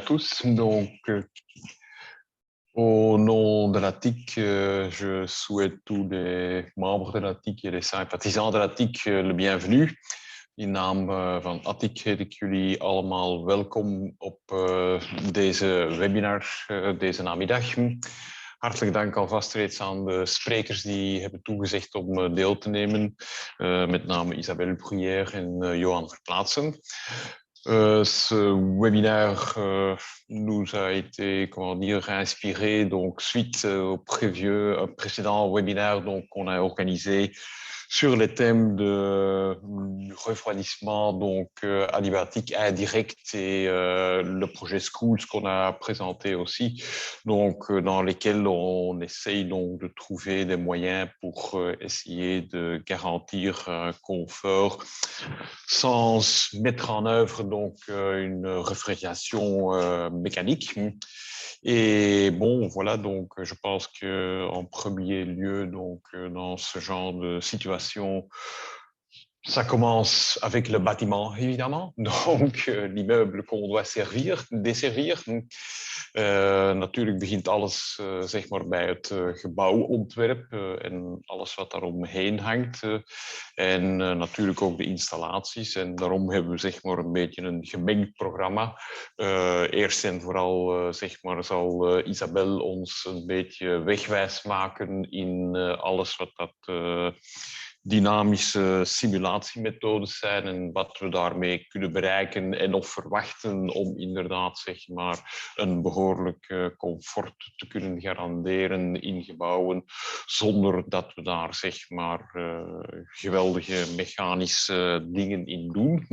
tous. Au nom de la TIC, je souhaite tous les membres de la TIC et les sympathisants de la TIC le bienvenu. In naam van ATIC heet ik jullie allemaal welkom op deze webinar deze namiddag. Hartelijk dank alvast reeds aan de sprekers die hebben toegezegd om deel te nemen, met name Isabelle Bruyère en Johan Verplaatsen. Ce webinaire nous a été, comment dire, inspiré donc suite au précédent webinaire donc qu'on a organisé sur les thèmes de refroidissement donc adiabatique indirect et le projet Schools qu'on a présenté aussi, donc dans lesquels on essaye donc de trouver des moyens pour essayer de garantir un confort sans mettre en œuvre donc une réfrigération mécanique. Et bon, voilà, donc je pense que en premier lieu, donc dans ce genre de situation, ça commence avec le bâtiment, évidemment, donc l'immeuble qu'on doit desservir. Natuurlijk begint alles zeg maar bij het gebouwontwerp en alles wat daaromheen hangt. En natuurlijk ook de installaties. En daarom hebben we zeg maar een beetje een gemengd programma. Eerst en vooral zeg maar zal Isabelle ons een beetje wegwijs maken in alles wat dat dynamische simulatiemethodes zijn en wat we daarmee kunnen bereiken en of verwachten om inderdaad zeg maar een behoorlijk comfort te kunnen garanderen in gebouwen zonder dat we daar zeg maar geweldige mechanische dingen in doen.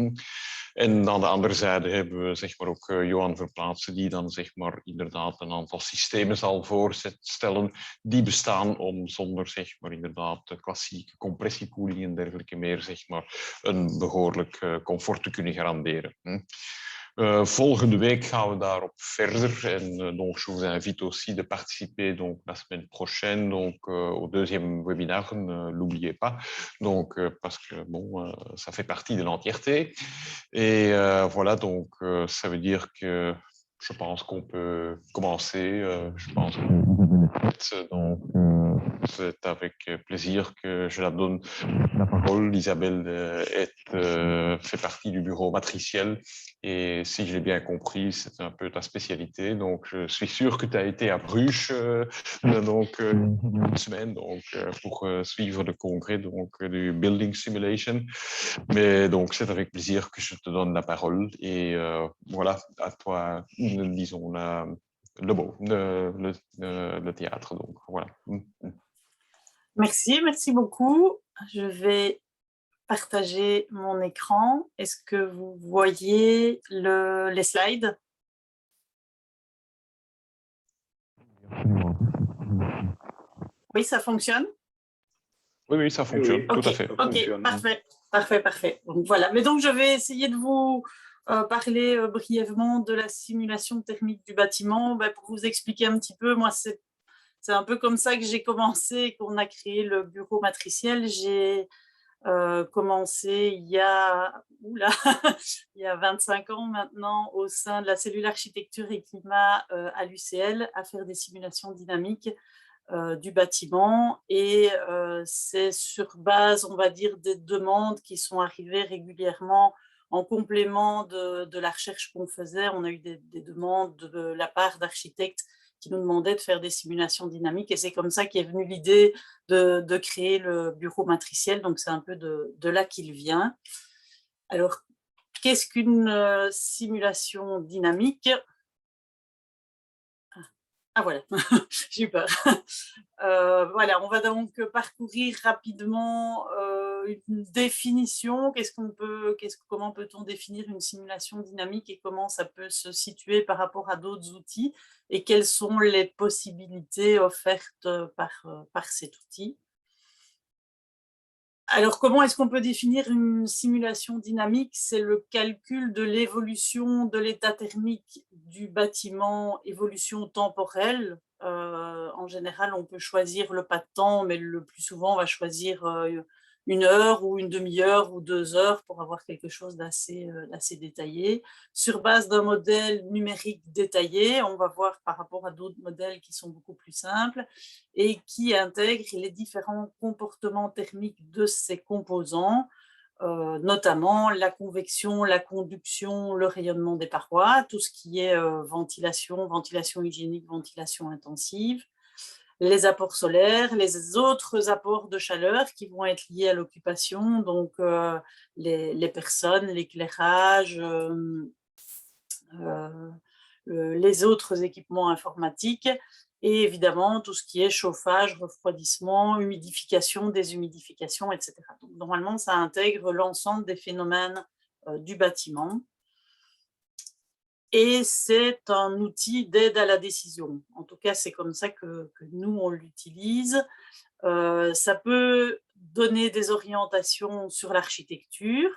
En aan de andere zijde hebben we zeg maar ook Johan Verplaatsen die dan zeg maar inderdaad een aantal systemen zal voorstellen die bestaan om zonder zeg maar inderdaad klassieke compressiekoeling en dergelijke meer zeg maar een behoorlijk comfort te kunnen garanderen. Volgende week gaan we daarop verder en donc je vous invite aussi de participer donc la semaine prochaine donc au deuxième webinaire, ne l'oubliez pas donc parce que bon ça fait partie de l'entièreté et voilà donc ça veut dire que je pense qu'on peut commencer. Je pense que donc c'est avec plaisir que je la donne la parole. Isabelle fait partie du bureau matriciel et si je l'ai bien compris, c'est un peu ta spécialité. Donc, je suis sûr que tu as été à Bruges donc, une semaine donc, pour suivre le congrès donc, du Building Simulation. Mais donc, c'est avec plaisir que je te donne la parole et voilà, à toi, disons, le théâtre. Donc, voilà. Merci beaucoup. Je vais partager mon écran. Est-ce que vous voyez les slides? Oui, ça fonctionne? Oui, ça fonctionne, oui. Tout à fait. Ok, parfait. Donc, voilà. Mais donc, je vais essayer de vous parler brièvement de la simulation thermique du bâtiment pour vous expliquer un petit peu. Moi, c'est un peu comme ça que j'ai commencé, qu'on a créé le bureau matriciel. J'ai commencé il y a 25 ans maintenant au sein de la cellule architecture et climat à l'UCL à faire des simulations dynamiques du bâtiment et c'est sur base, on va dire, des demandes qui sont arrivées régulièrement en complément de la recherche qu'on faisait. On a eu des demandes de la part d'architectes qui nous demandaient de faire des simulations dynamiques et c'est comme ça qu'est venue l'idée de créer le bureau matriciel. Donc, c'est un peu de là qu'il vient. Alors, qu'est-ce qu'une simulation dynamique? Ah voilà, j'ai eu peur. Voilà, on va donc parcourir rapidement une définition. Comment peut-on définir une simulation dynamique et comment ça peut se situer par rapport à d'autres outils et quelles sont les possibilités offertes par cet outil. Alors, comment est-ce qu'on peut définir une simulation dynamique? C'est le calcul de l'évolution de l'état thermique du bâtiment, évolution temporelle. En général, on peut choisir le pas de temps, mais le plus souvent, on va choisir 1 heure ou une demi-heure ou 2 heures pour avoir quelque chose d'assez détaillé. Sur base d'un modèle numérique détaillé, on va voir par rapport à d'autres modèles qui sont beaucoup plus simples et qui intègrent les différents comportements thermiques de ces composants, notamment la convection, la conduction, le rayonnement des parois, tout ce qui est ventilation, ventilation hygiénique, ventilation intensive, les apports solaires, les autres apports de chaleur qui vont être liés à l'occupation, donc les personnes, l'éclairage, les autres équipements informatiques et évidemment tout ce qui est chauffage, refroidissement, humidification, déshumidification, etc. Donc, normalement, ça intègre l'ensemble des phénomènes du bâtiment. Et c'est un outil d'aide à la décision. En tout cas, c'est comme ça que nous, on l'utilise. Ça peut donner des orientations sur l'architecture.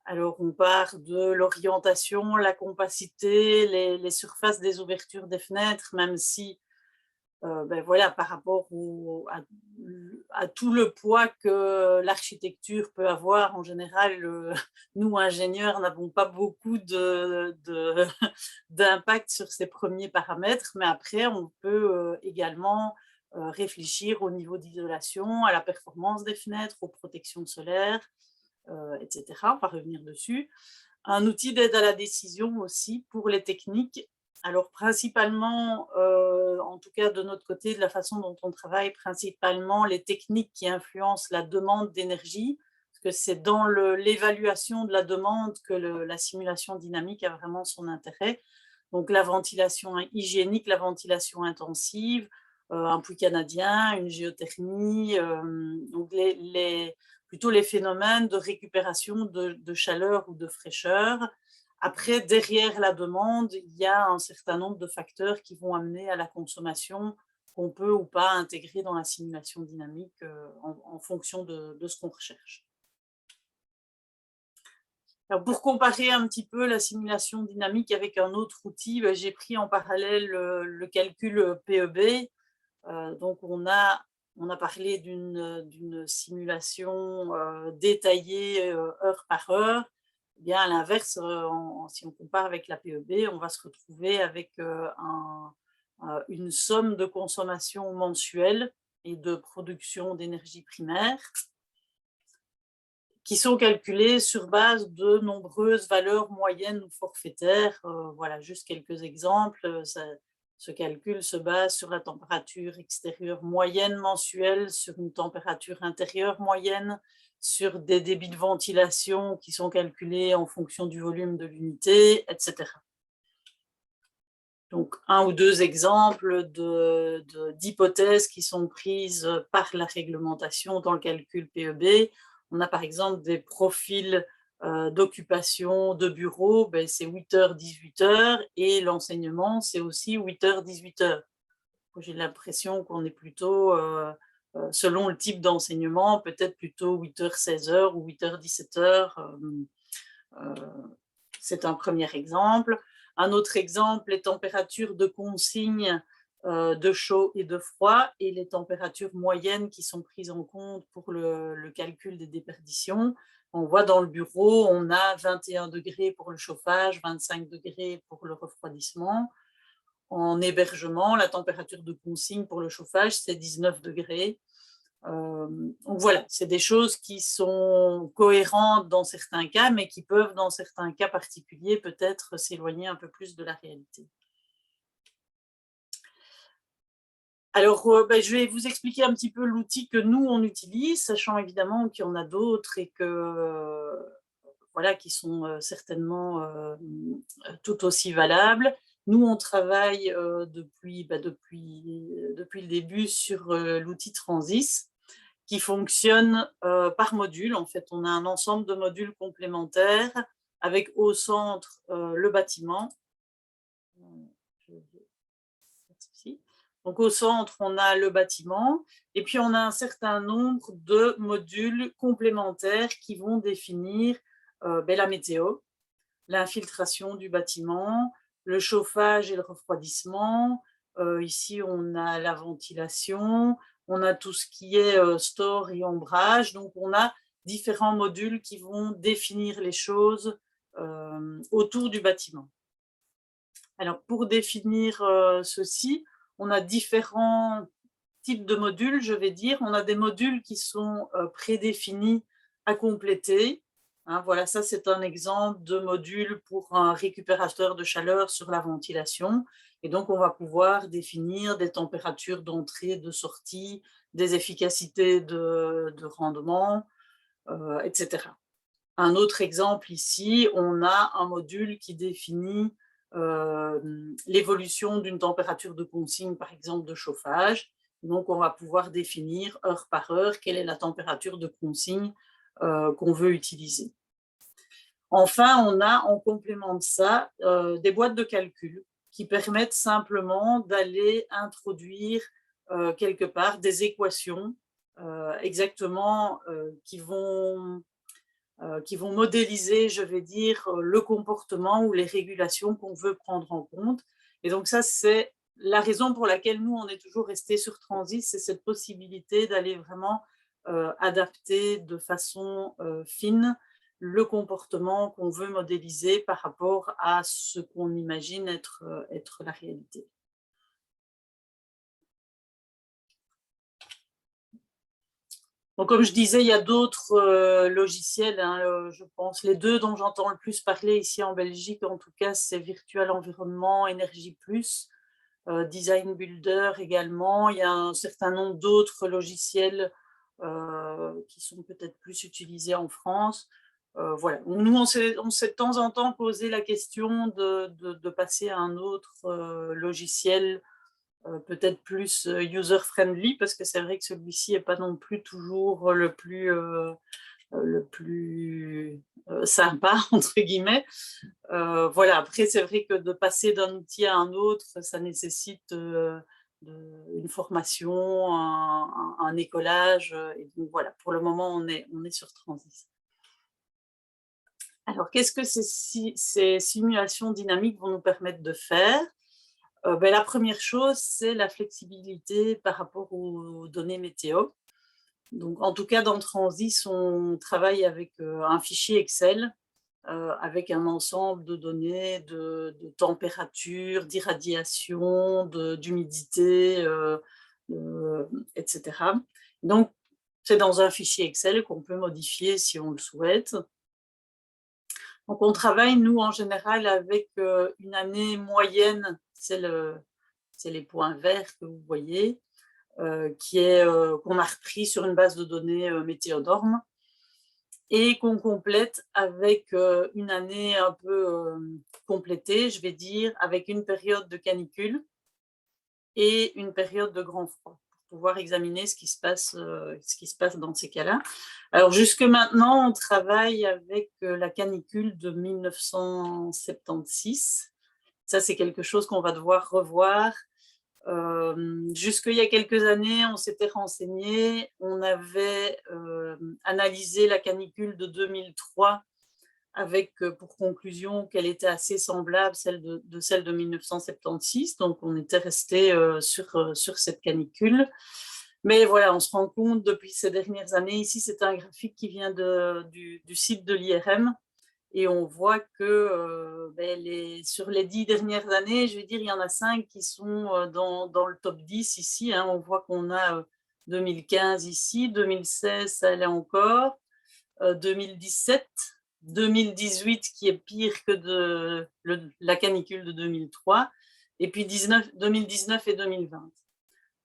Alors, on part de l'orientation, la compacité, les surfaces des ouvertures des fenêtres, même si voilà, par rapport à tout le poids que l'architecture peut avoir, en général, nous, ingénieurs, n'avons pas beaucoup d'impact sur ces premiers paramètres, mais après, on peut également réfléchir au niveau d'isolation, à la performance des fenêtres, aux protections solaires, etc. On va revenir dessus. Un outil d'aide à la décision aussi pour les techniques. Alors principalement, en tout cas de notre côté, de la façon dont on travaille, principalement les techniques qui influencent la demande d'énergie, parce que c'est dans l'évaluation de la demande que la simulation dynamique a vraiment son intérêt. Donc la ventilation hygiénique, la ventilation intensive, un puits canadien, une géothermie, donc plutôt les phénomènes de récupération de chaleur ou de fraîcheur. Après, derrière la demande, il y a un certain nombre de facteurs qui vont amener à la consommation qu'on peut ou pas intégrer dans la simulation dynamique en fonction de ce qu'on recherche. Alors, pour comparer un petit peu la simulation dynamique avec un autre outil, j'ai pris en parallèle le calcul PEB. Donc, on a parlé d'une simulation détaillée heure par heure. Eh bien, à l'inverse, si on compare avec la PEB, on va se retrouver avec une somme de consommation mensuelle et de production d'énergie primaire qui sont calculées sur base de nombreuses valeurs moyennes ou forfaitaires. Voilà, juste quelques exemples. Ce calcul se base sur la température extérieure moyenne mensuelle, sur une température intérieure moyenne, sur des débits de ventilation qui sont calculés en fonction du volume de l'unité, etc. Donc, un ou deux exemples d'hypothèses qui sont prises par la réglementation dans le calcul PEB. On a par exemple des profils d'occupation de bureau, c'est 8h, 18h, et l'enseignement, c'est aussi 8h, 18h. J'ai l'impression qu'on est plutôt, selon le type d'enseignement, peut-être plutôt 8h, 16h ou 8h, 17h. C'est un premier exemple. Un autre exemple, les températures de consigne de chaud et de froid et les températures moyennes qui sont prises en compte pour le calcul des déperditions. On voit dans le bureau, on a 21 degrés pour le chauffage, 25 degrés pour le refroidissement. En hébergement, la température de consigne pour le chauffage, c'est 19 degrés. Donc voilà, c'est des choses qui sont cohérentes dans certains cas, mais qui peuvent, dans certains cas particuliers, peut-être s'éloigner un peu plus de la réalité. Alors, je vais vous expliquer un petit peu l'outil que nous, on utilise, sachant évidemment qu'il y en a d'autres et que, voilà, qui sont certainement tout aussi valables. Nous, on travaille depuis le début sur l'outil Transys, qui fonctionne par module. En fait, on a un ensemble de modules complémentaires avec au centre le bâtiment. Donc, au centre, on a le bâtiment et puis on a un certain nombre de modules complémentaires qui vont définir la météo, l'infiltration du bâtiment, le chauffage et le refroidissement. Ici, on a la ventilation. on a tout ce qui est store et ombrage. Donc, on a différents modules qui vont définir les choses autour du bâtiment. Alors, pour définir ceci, on a différents types de modules, je vais dire. On a des modules qui sont prédéfinis à compléter. Hein, voilà, ça c'est un exemple de module pour un récupérateur de chaleur sur la ventilation. Et donc, on va pouvoir définir des températures d'entrée, de sortie, des efficacités de rendement, etc. Un autre exemple ici, on a un module qui définit l'évolution d'une température de consigne, par exemple de chauffage. Donc, on va pouvoir définir heure par heure quelle est la température de consigne qu'on veut utiliser. Enfin, on a en complément de ça des boîtes de calcul qui permettent simplement d'aller introduire quelque part des équations exactement qui vont modéliser, je vais dire, le comportement ou les régulations qu'on veut prendre en compte. Et donc ça, c'est la raison pour laquelle nous, on est toujours resté sur Transys, c'est cette possibilité d'aller vraiment adapter de façon fine le comportement qu'on veut modéliser par rapport à ce qu'on imagine être la réalité. Donc, comme je disais, il y a d'autres logiciels, hein, je pense. Les deux dont j'entends le plus parler ici en Belgique, en tout cas, c'est Virtual Environment, Energy Plus, Design Builder également. Il y a un certain nombre d'autres logiciels qui sont peut-être plus utilisés en France. Voilà. Nous, on s'est de temps en temps posé la question de passer à un autre logiciel peut-être plus user-friendly, parce que c'est vrai que celui-ci n'est pas non plus toujours le plus sympa, entre guillemets. Voilà, après, c'est vrai que de passer d'un outil à un autre, ça nécessite une formation, un écolage. Et donc voilà, pour le moment, on est sur Transys. Alors, qu'est-ce que ces simulations dynamiques vont nous permettre de faire ? La première chose, c'est la flexibilité par rapport aux données météo. Donc, en tout cas, dans Transys, on travaille avec un fichier Excel avec un ensemble de données de température, d'irradiation, d'humidité, etc. Donc, c'est dans un fichier Excel qu'on peut modifier si on le souhaite. Donc, on travaille, nous, en général, avec une année moyenne, c'est les points verts que vous voyez, qu'on a repris sur une base de données Météodorm et qu'on complète avec une année un peu complétée, je vais dire, avec une période de canicule et une période de grand froid, pour pouvoir examiner ce qui se passe dans ces cas-là. Alors, jusque maintenant, on travaille avec la canicule de 1976. Ça, c'est quelque chose qu'on va devoir revoir. Jusqu'il y a quelques années, on s'était renseigné, on avait analysé la canicule de 2003 avec pour conclusion qu'elle était assez semblable celle de celle de 1976, donc on était resté sur cette canicule. Mais voilà, on se rend compte depuis ces dernières années, ici c'est un graphique qui vient du site de l'IRM, et on voit que sur les 10 dernières années, je veux dire, il y en a 5 qui sont dans le top 10 ici. Hein. On voit qu'on a 2015 ici, 2016, ça allait encore, 2017, 2018 qui est pire que la canicule de 2003, et puis 2019 et 2020.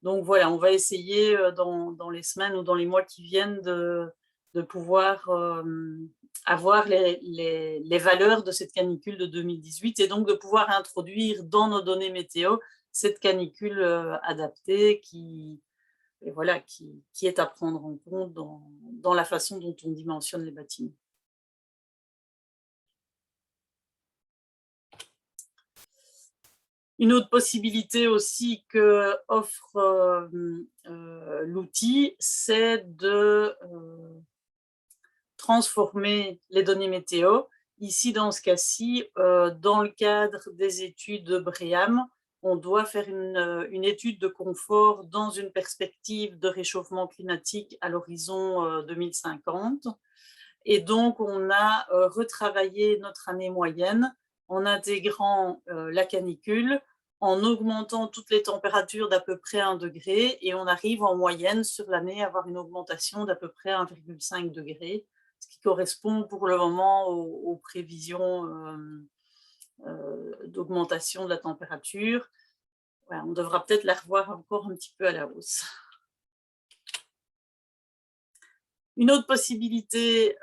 Donc voilà, on va essayer dans les semaines ou dans les mois qui viennent de pouvoir avoir les valeurs de cette canicule de 2018 et donc de pouvoir introduire dans nos données météo cette canicule adaptée qui est à prendre en compte dans la façon dont on dimensionne les bâtiments. Une autre possibilité aussi que offre l'outil, c'est de transformer les données météo. Ici, dans ce cas-ci, dans le cadre des études BREEAM, on doit faire une étude de confort dans une perspective de réchauffement climatique à l'horizon 2050. Et donc, on a retravaillé notre année moyenne en intégrant la canicule, en augmentant toutes les températures d'à peu près 1 degré, et on arrive en moyenne sur l'année à avoir une augmentation d'à peu près 1,5 degré, ce qui correspond pour le moment aux prévisions d'augmentation de la température. Voilà, on devra peut-être la revoir encore un petit peu à la hausse. Une autre possibilité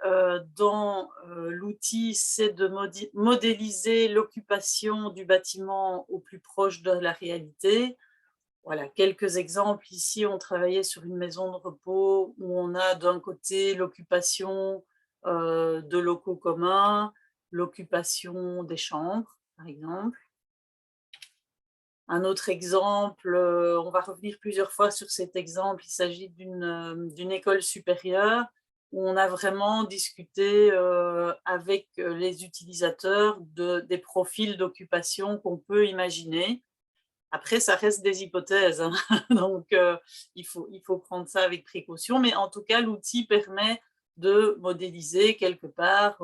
dans l'outil, c'est de modéliser l'occupation du bâtiment au plus proche de la réalité. Voilà, quelques exemples. Ici, on travaillait sur une maison de repos où on a d'un côté l'occupation de locaux communs, l'occupation des chambres, par exemple. Un autre exemple, on va revenir plusieurs fois sur cet exemple, il s'agit d'une école supérieure où on a vraiment discuté avec les utilisateurs des profils d'occupation qu'on peut imaginer. Après, ça reste des hypothèses, hein. Donc il faut prendre ça avec précaution, mais en tout cas, l'outil permet de modéliser quelque part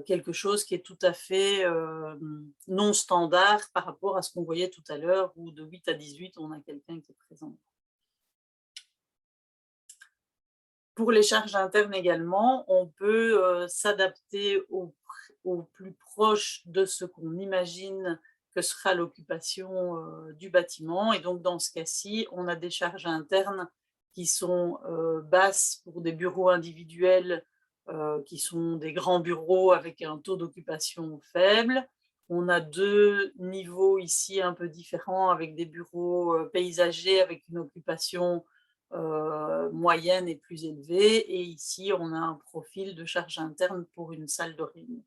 quelque chose qui est tout à fait non standard par rapport à ce qu'on voyait tout à l'heure, où de 8 à 18, on a quelqu'un qui est présent. Pour les charges internes également, on peut s'adapter au plus proche de ce qu'on imagine que sera l'occupation du bâtiment. Et donc, dans ce cas-ci, on a des charges internes qui sont basses pour des bureaux individuels qui sont des grands bureaux avec un taux d'occupation faible. On a 2 niveaux ici un peu différents avec des bureaux paysagers avec une occupation moyenne et plus élevée. Et ici, on a un profil de charge interne pour une salle de réunion.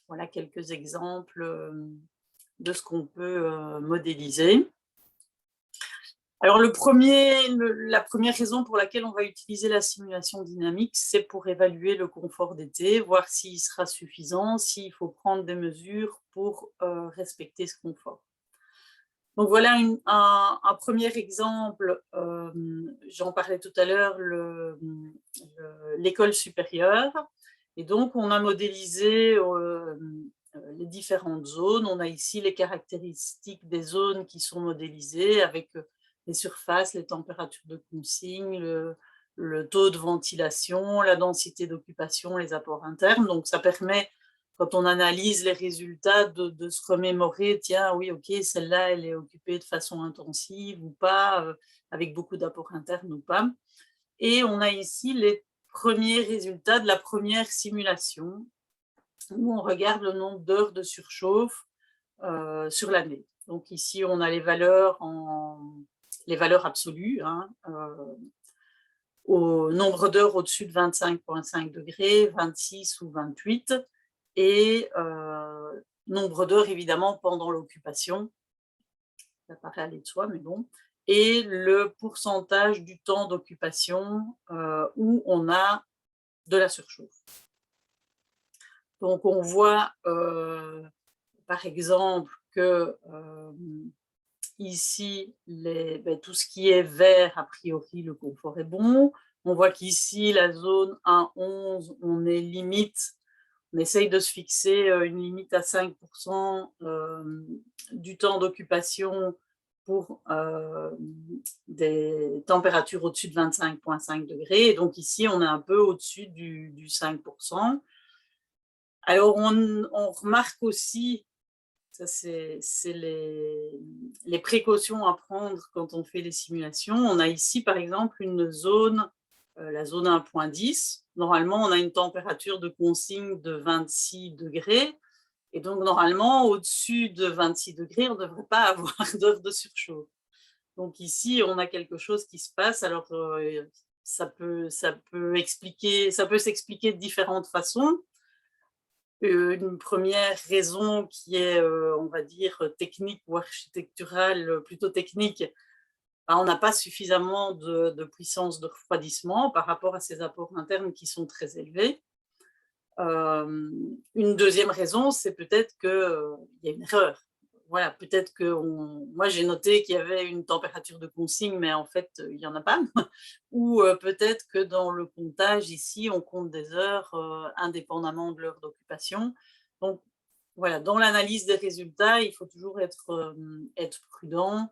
Voilà quelques exemples de ce qu'on peut modéliser. Alors, la première raison pour laquelle on va utiliser la simulation dynamique, c'est pour évaluer le confort d'été, voir s'il sera suffisant, s'il faut prendre des mesures pour respecter ce confort. Donc voilà un premier exemple, j'en parlais tout à l'heure, l'école supérieure. Et donc, on a modélisé les différentes zones. On a ici les caractéristiques des zones qui sont modélisées avec les surfaces, les températures de consigne, le taux de ventilation, la densité d'occupation, les apports internes. Donc, ça permet, quand on analyse les résultats, de se remémorer, tiens, oui, ok, celle-là, elle est occupée de façon intensive ou pas, avec beaucoup d'apports internes ou pas. Et on a ici les premiers résultats de la première simulation, où on regarde le nombre d'heures de surchauffe sur l'année. Donc ici, on a les valeurs absolues, hein, au nombre d'heures au-dessus de 25,5 degrés, 26 ou 28, et nombre d'heures évidemment pendant l'occupation, ça paraît aller de soi, mais bon, et le pourcentage du temps d'occupation où on a de la surchauffe. Donc on voit par exemple que ici, tout ce qui est vert, a priori, le confort est bon. On voit qu'ici, la zone 1,11, on est limite. On essaye de se fixer une limite à 5% du temps d'occupation pour des températures au-dessus de 25,5 degrés. Et donc ici, on est un peu au-dessus du 5%. Alors, on remarque aussi, ça c'est les précautions à prendre quand on fait les simulations. On a ici, par exemple, une zone, la zone 1,10. Normalement, on a une température de consigne de 26 degrés. Et donc, normalement, au-dessus de 26 degrés, on ne devrait pas avoir d'heures de surchauffe. Donc ici, on a quelque chose qui se passe. Alors, ça peut s'expliquer de différentes façons. Une première raison qui est, on va dire, technique ou architecturale, plutôt technique, on n'a pas suffisamment de puissance de refroidissement par rapport à ces apports internes qui sont très élevés. Une deuxième raison, c'est peut-être qu'il y a une erreur. voilà, peut-être que moi j'ai noté qu'il y avait une température de consigne, mais en fait il n'y en a pas. Ou peut-être que dans le comptage ici, on compte des heures indépendamment de l'heure d'occupation. Donc voilà, dans l'analyse des résultats, il faut toujours être prudent,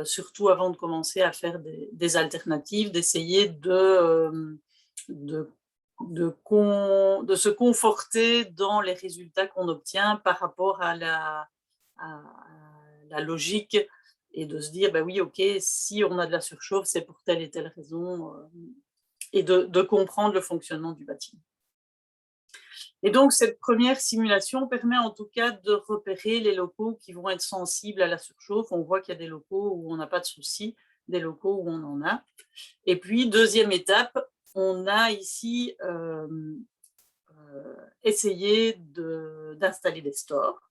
surtout avant de commencer à faire des alternatives, d'essayer de se conforter dans les résultats qu'on obtient par rapport à la logique et de se dire, bah oui, ok, si on a de la surchauffe, c'est pour telle et telle raison, et de comprendre le fonctionnement du bâtiment. Et donc, cette première simulation permet en tout cas de repérer les locaux qui vont être sensibles à la surchauffe. On voit qu'il y a des locaux où on n'a pas de souci, des locaux où on en a. Et puis, deuxième étape, on a ici essayé d'installer des stores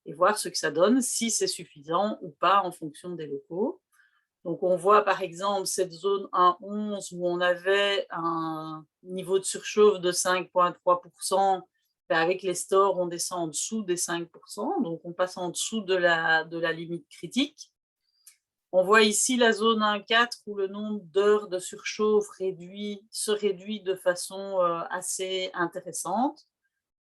et voir ce que ça donne, si c'est suffisant ou pas en fonction des locaux. Donc, on voit par exemple cette zone 1.11 où on avait un niveau de surchauffe de 5,3%. Avec les stores, on descend en dessous des 5%, donc on passe en dessous de la limite critique. On voit ici la zone 1.4 où le nombre d'heures de surchauffe se réduit de façon assez intéressante.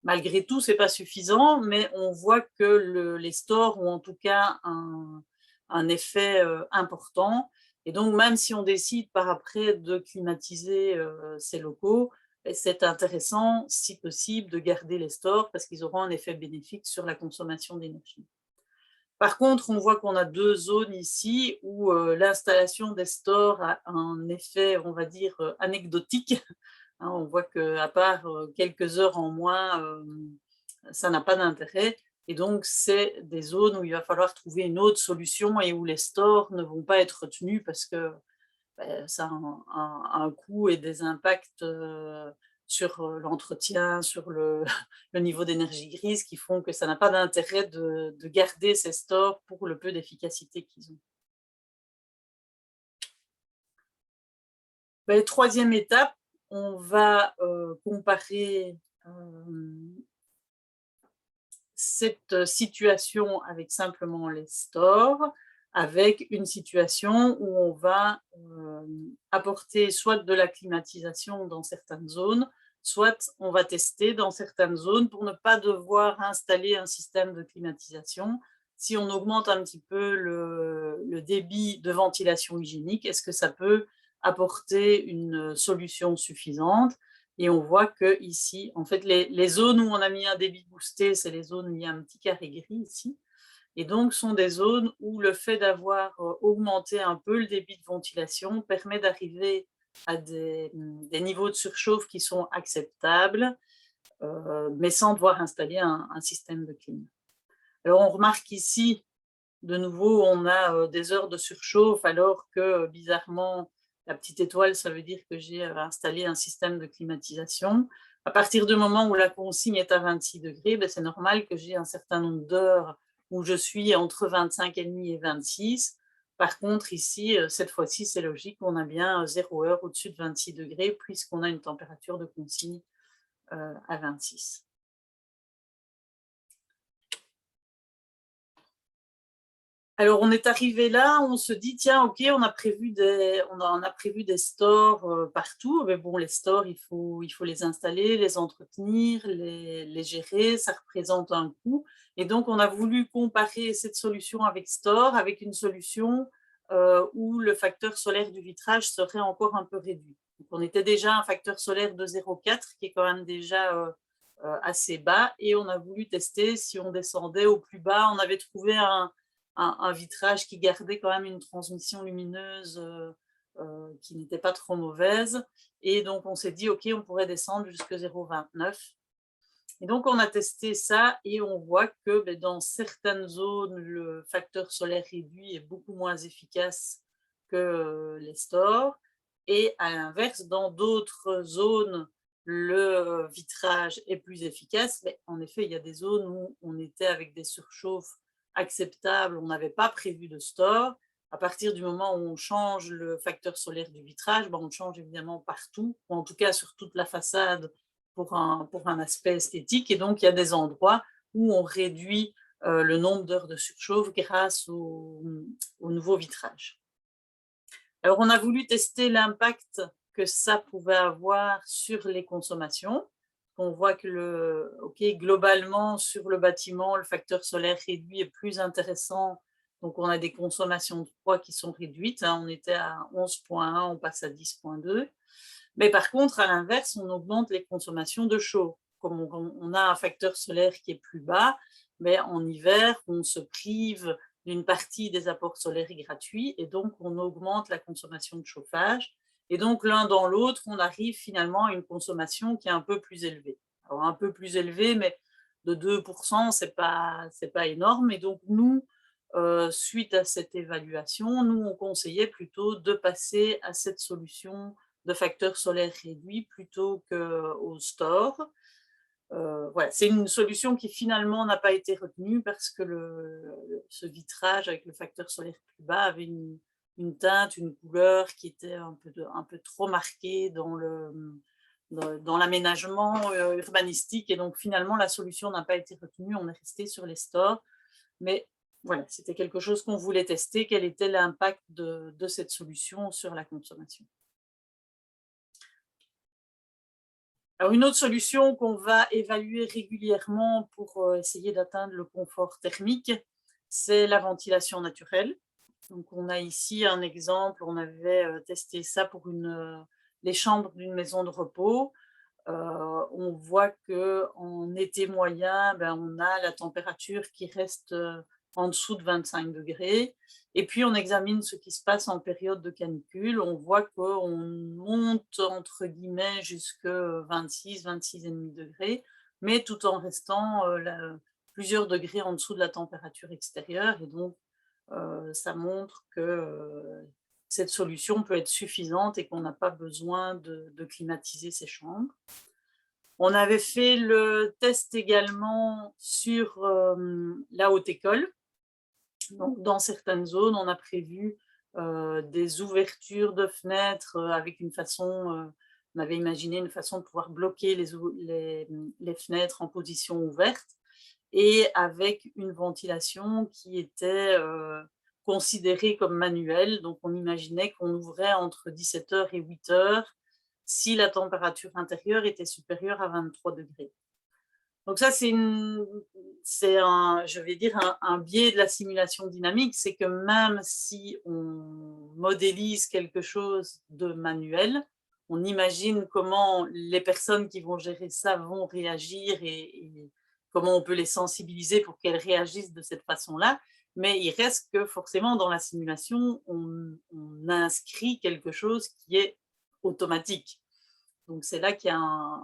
Malgré tout, ce n'est pas suffisant, mais on voit que les stores ont en tout cas un effet important. Et donc, même si on décide par après de climatiser ces locaux, c'est intéressant, si possible, de garder les stores parce qu'ils auront un effet bénéfique sur la consommation d'énergie. Par contre, on voit qu'on a deux zones ici où l'installation des stores a un effet, on va dire, anecdotique. On voit qu'à part quelques heures en moins, ça n'a pas d'intérêt. Et donc, c'est des zones où il va falloir trouver une autre solution et où les stores ne vont pas être retenus parce que ça a un coût et des impacts sur l'entretien, sur le niveau d'énergie grise qui font que ça n'a pas d'intérêt de garder ces stores pour le peu d'efficacité qu'ils ont. Troisième étape, on va comparer cette situation avec simplement les stores, avec une situation où on va apporter soit de la climatisation dans certaines zones, soit on va tester dans certaines zones pour ne pas devoir installer un système de climatisation. Si on augmente un petit peu le débit de ventilation hygiénique, est-ce que ça peut apporter une solution suffisante? Et on voit que ici, en fait, les zones où on a mis un débit boosté, c'est les zones où il y a un petit carré gris ici. Et donc, sont des zones où le fait d'avoir augmenté un peu le débit de ventilation permet d'arriver à des niveaux de surchauffe qui sont acceptables, mais sans devoir installer un système de clim. Alors, on remarque ici, de nouveau, on a des heures de surchauffe, alors que, bizarrement, la petite étoile, ça veut dire que j'ai installé un système de climatisation. À partir du moment où la consigne est à 26 degrés, c'est normal que j'ai un certain nombre d'heures où je suis entre 25,5 et 26. Par contre, ici, cette fois-ci, c'est logique, on a bien 0 heure au-dessus de 26 degrés puisqu'on a une température de consigne à 26. Alors, on est arrivé là, on se dit, tiens, ok, on en a prévu des stores partout. Mais bon, les stores, il faut les installer, les entretenir, les gérer, ça représente un coût. Et donc, on a voulu comparer cette solution avec store, avec une solution où le facteur solaire du vitrage serait encore un peu réduit. Donc, on était déjà à un facteur solaire de 0,4, qui est quand même déjà assez bas. Et on a voulu tester si on descendait au plus bas. On avait trouvé un vitrage qui gardait quand même une transmission lumineuse qui n'était pas trop mauvaise. Et donc, on s'est dit, OK, on pourrait descendre jusqu'à 0,29. Et donc, on a testé ça et on voit que dans certaines zones, le facteur solaire réduit est beaucoup moins efficace que les stores. Et à l'inverse, dans d'autres zones, le vitrage est plus efficace. Mais en effet, il y a des zones où on était avec des surchauffes acceptable, on n'avait pas prévu de store. À partir du moment où on change le facteur solaire du vitrage, on le change évidemment partout, ou en tout cas sur toute la façade pour un aspect esthétique. Et donc, il y a des endroits où on réduit le nombre d'heures de surchauffe grâce au nouveau vitrage. Alors, on a voulu tester l'impact que ça pouvait avoir sur les consommations. On voit que globalement, sur le bâtiment, le facteur solaire réduit est plus intéressant. Donc, on a des consommations de froid qui sont réduites. On était à 11,1, on passe à 10,2. Mais par contre, à l'inverse, on augmente les consommations de chaud. Comme on a un facteur solaire qui est plus bas, mais en hiver, on se prive d'une partie des apports solaires gratuits et donc on augmente la consommation de chauffage. Et donc, l'un dans l'autre, on arrive finalement à une consommation qui est un peu plus élevée. Alors, un peu plus élevée, mais de 2%, c'est pas énorme. Et donc, nous, suite à cette évaluation, nous, on conseillait plutôt de passer à cette solution de facteurs solaires réduits plutôt qu'au store. Voilà, c'est une solution qui finalement n'a pas été retenue parce que ce vitrage avec le facteur solaire plus bas avait une teinte, une couleur qui était un peu trop marquée dans l'aménagement urbanistique, et donc finalement la solution n'a pas été retenue, on est resté sur les stores. Mais voilà, c'était quelque chose qu'on voulait tester, quel était l'impact de cette solution sur la consommation. Alors, une autre solution qu'on va évaluer régulièrement pour essayer d'atteindre le confort thermique, c'est la ventilation naturelle. Donc, on a ici un exemple, on avait testé ça pour les chambres d'une maison de repos. On voit qu'en été moyen, on a la température qui reste en dessous de 25 degrés. Et puis, on examine ce qui se passe en période de canicule. On voit qu'on monte, entre guillemets, jusqu'à 26, 26,5 degrés, mais tout en restant plusieurs degrés en dessous de la température extérieure. Et donc, ça montre que cette solution peut être suffisante et qu'on n'a pas besoin de climatiser ces chambres. On avait fait le test également sur la haute école. Donc, dans certaines zones, on a prévu des ouvertures de fenêtres avec une façon, on avait imaginé une façon de pouvoir bloquer les fenêtres en position ouverte et avec une ventilation qui était considérée comme manuelle. Donc, on imaginait qu'on ouvrait entre 17h et 8h si la température intérieure était supérieure à 23 degrés. Donc ça, c'est je vais dire, un biais de la simulation dynamique, c'est que même si on modélise quelque chose de manuel, on imagine comment les personnes qui vont gérer ça vont réagir et comment on peut les sensibiliser pour qu'elles réagissent de cette façon-là. Mais il reste que forcément, dans la simulation, on inscrit quelque chose qui est automatique. Donc, c'est là qu'il y a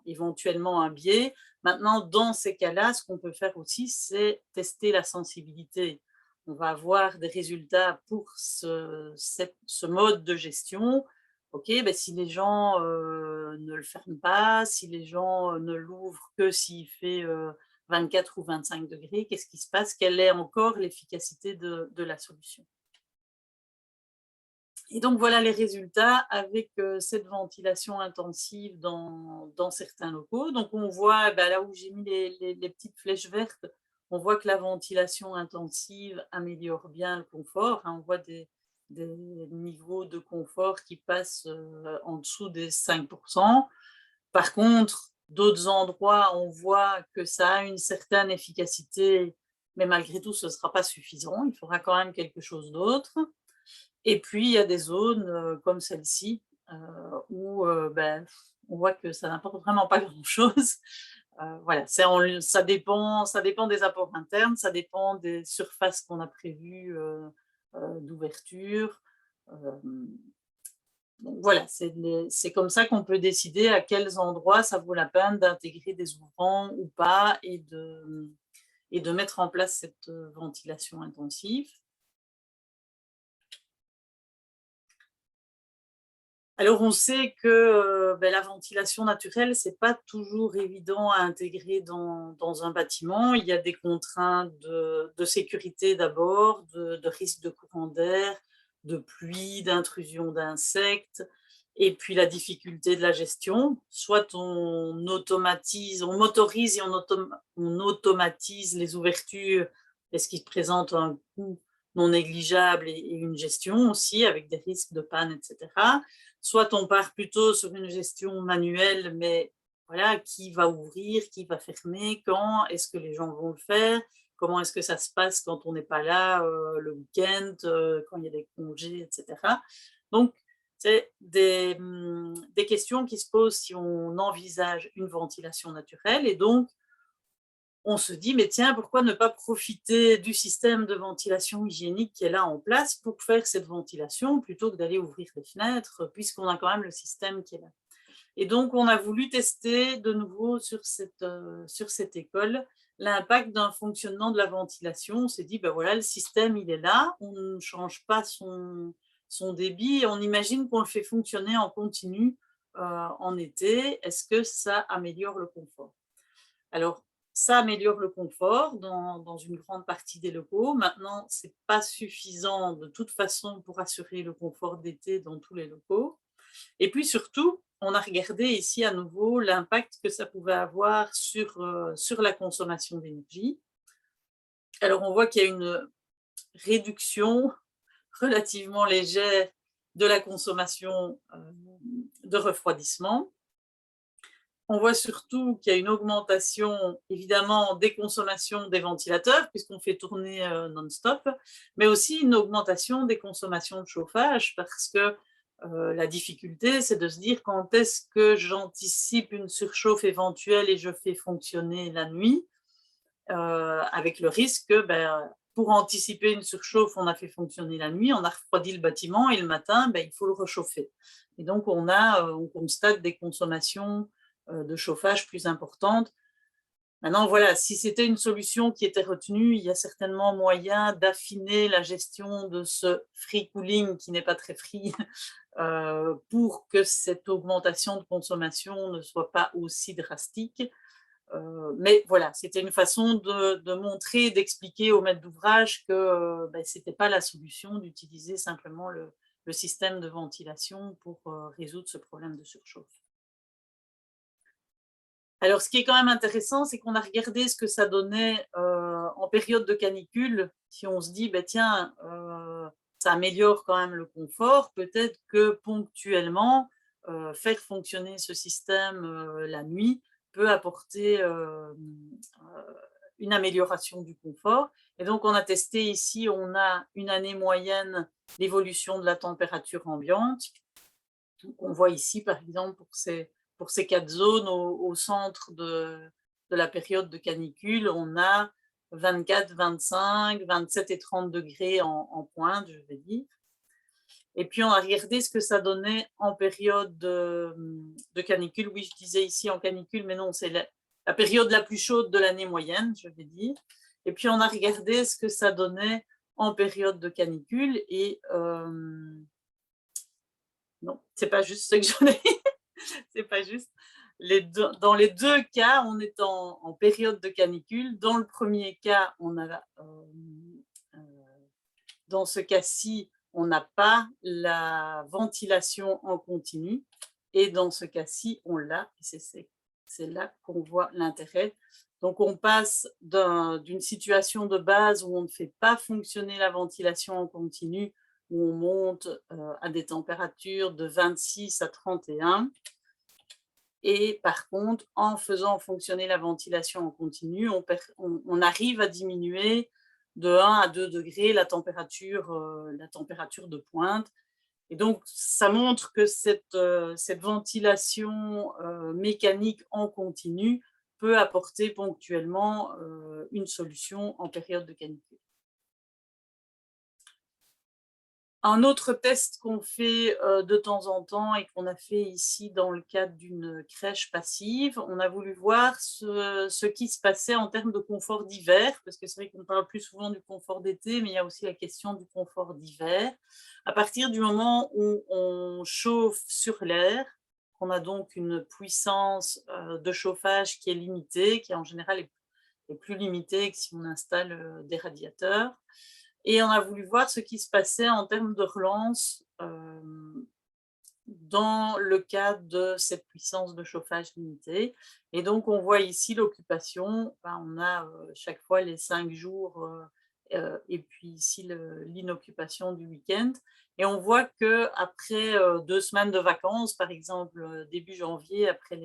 éventuellement un biais. Maintenant, dans ces cas-là, ce qu'on peut faire aussi, c'est tester la sensibilité. On va avoir des résultats pour ce mode de gestion. OK, si les gens ne le ferment pas, si les gens ne l'ouvrent que s'il fait 24 ou 25 degrés, qu'est-ce qui se passe? Quelle est encore l'efficacité de la solution? Et donc, voilà les résultats avec cette ventilation intensive dans certains locaux. Donc, on voit, là où j'ai mis les petites flèches vertes, on voit que la ventilation intensive améliore bien le confort. On voit des niveaux de confort qui passent en dessous des 5%. Par contre, d'autres endroits, on voit que ça a une certaine efficacité, mais malgré tout, ce ne sera pas suffisant. Il faudra quand même quelque chose d'autre. Et puis, il y a des zones comme celle-ci où on voit que ça n'apporte vraiment pas grand-chose. Voilà, ça dépend des apports internes, ça dépend des surfaces qu'on a prévues d'ouverture. Donc voilà, c'est comme ça qu'on peut décider à quels endroits ça vaut la peine d'intégrer des ouvrants ou pas et de mettre en place cette ventilation intensive. Alors, on sait que la ventilation naturelle, ce n'est pas toujours évident à intégrer dans un bâtiment. Il y a des contraintes de sécurité d'abord, de risque de courant d'air, de pluie, d'intrusion d'insectes. Et puis la difficulté de la gestion, soit on motorise et on automatise les ouvertures, ce qui présente un coût non négligeable et une gestion aussi avec des risques de panne, etc. Soit on part plutôt sur une gestion manuelle, mais voilà, qui va ouvrir, qui va fermer, quand, est-ce que les gens vont le faire, comment est-ce que ça se passe quand on n'est pas là le week-end, quand il y a des congés, etc. Donc, c'est des questions qui se posent si on envisage une ventilation naturelle. Et donc, on se dit, mais tiens, pourquoi ne pas profiter du système de ventilation hygiénique qui est là en place pour faire cette ventilation plutôt que d'aller ouvrir les fenêtres, puisqu'on a quand même le système qui est là. Et donc, on a voulu tester de nouveau sur cette école l'impact d'un fonctionnement de la ventilation. On s'est dit, ben voilà, le système, il est là, on ne change pas son débit, et on imagine qu'on le fait fonctionner en continu en été. Est-ce que ça améliore le confort? Alors, ça améliore le confort dans une grande partie des locaux. Maintenant, ce n'est pas suffisant de toute façon pour assurer le confort d'été dans tous les locaux. Et puis surtout, on a regardé ici à nouveau l'impact que ça pouvait avoir sur la consommation d'énergie. Alors, on voit qu'il y a une réduction relativement légère de la consommation de refroidissement. On voit surtout qu'il y a une augmentation, évidemment, des consommations des ventilateurs, puisqu'on fait tourner non-stop, mais aussi une augmentation des consommations de chauffage, parce que la difficulté, c'est de se dire quand est-ce que j'anticipe une surchauffe éventuelle et je fais fonctionner la nuit, avec le risque que pour anticiper une surchauffe, on a fait fonctionner la nuit, on a refroidi le bâtiment et le matin, il faut le réchauffer. Et donc, on constate des consommations de chauffage plus importantes. Maintenant, voilà, si c'était une solution qui était retenue, il y a certainement moyen d'affiner la gestion de ce free cooling qui n'est pas très free pour que cette augmentation de consommation ne soit pas aussi drastique. Mais voilà, c'était une façon de montrer, d'expliquer au maître d'ouvrage que ce n'était pas la solution d'utiliser simplement le système de ventilation pour résoudre ce problème de surchauffe. Alors, ce qui est quand même intéressant, c'est qu'on a regardé ce que ça donnait en période de canicule. Si on se dit, tiens, ça améliore quand même le confort, peut-être que ponctuellement, faire fonctionner ce système la nuit peut apporter une amélioration du confort. Et donc, on a testé ici, on a une année moyenne d'évolution de la température ambiante. Donc, on voit ici, par exemple, pour ces 4 zones au centre de la période de canicule, on a 24, 25, 27 et 30 degrés en pointe, je vais dire. Et puis, on a regardé ce que ça donnait en période de canicule. Oui, je disais ici en canicule, mais non, c'est la période la plus chaude de l'année moyenne, je vais dire. Et puis, on a regardé ce que ça donnait en période de canicule. Et non, c'est pas juste ce que j'en ai. C'est pas juste. Dans les deux cas, on est en période de canicule. Dans le premier cas, dans ce cas-ci, on n'a pas la ventilation en continu. Et dans ce cas-ci, on l'a. C'est là qu'on voit l'intérêt. Donc, on passe d'une situation de base où on ne fait pas fonctionner la ventilation en continu, où on monte à des températures de 26 à 31. Et par contre, en faisant fonctionner la ventilation en continu, on arrive à diminuer de 1 à 2 degrés la température de pointe. Et donc, ça montre que cette ventilation mécanique en continu peut apporter ponctuellement une solution en période de canicule. Un autre test qu'on fait de temps en temps et qu'on a fait ici dans le cadre d'une crèche passive, on a voulu voir ce qui se passait en termes de confort d'hiver, parce que c'est vrai qu'on parle plus souvent du confort d'été, mais il y a aussi la question du confort d'hiver. À partir du moment où on chauffe sur l'air, on a donc une puissance de chauffage qui est limitée, qui en général est plus limitée que si on installe des radiateurs. Et on a voulu voir ce qui se passait en termes de relance dans le cadre de cette puissance de chauffage limitée. Et donc, on voit ici l'occupation. On a chaque fois les 5 jours et puis ici l'inoccupation du week-end. Et on voit qu'après 2 semaines de vacances, par exemple début janvier, après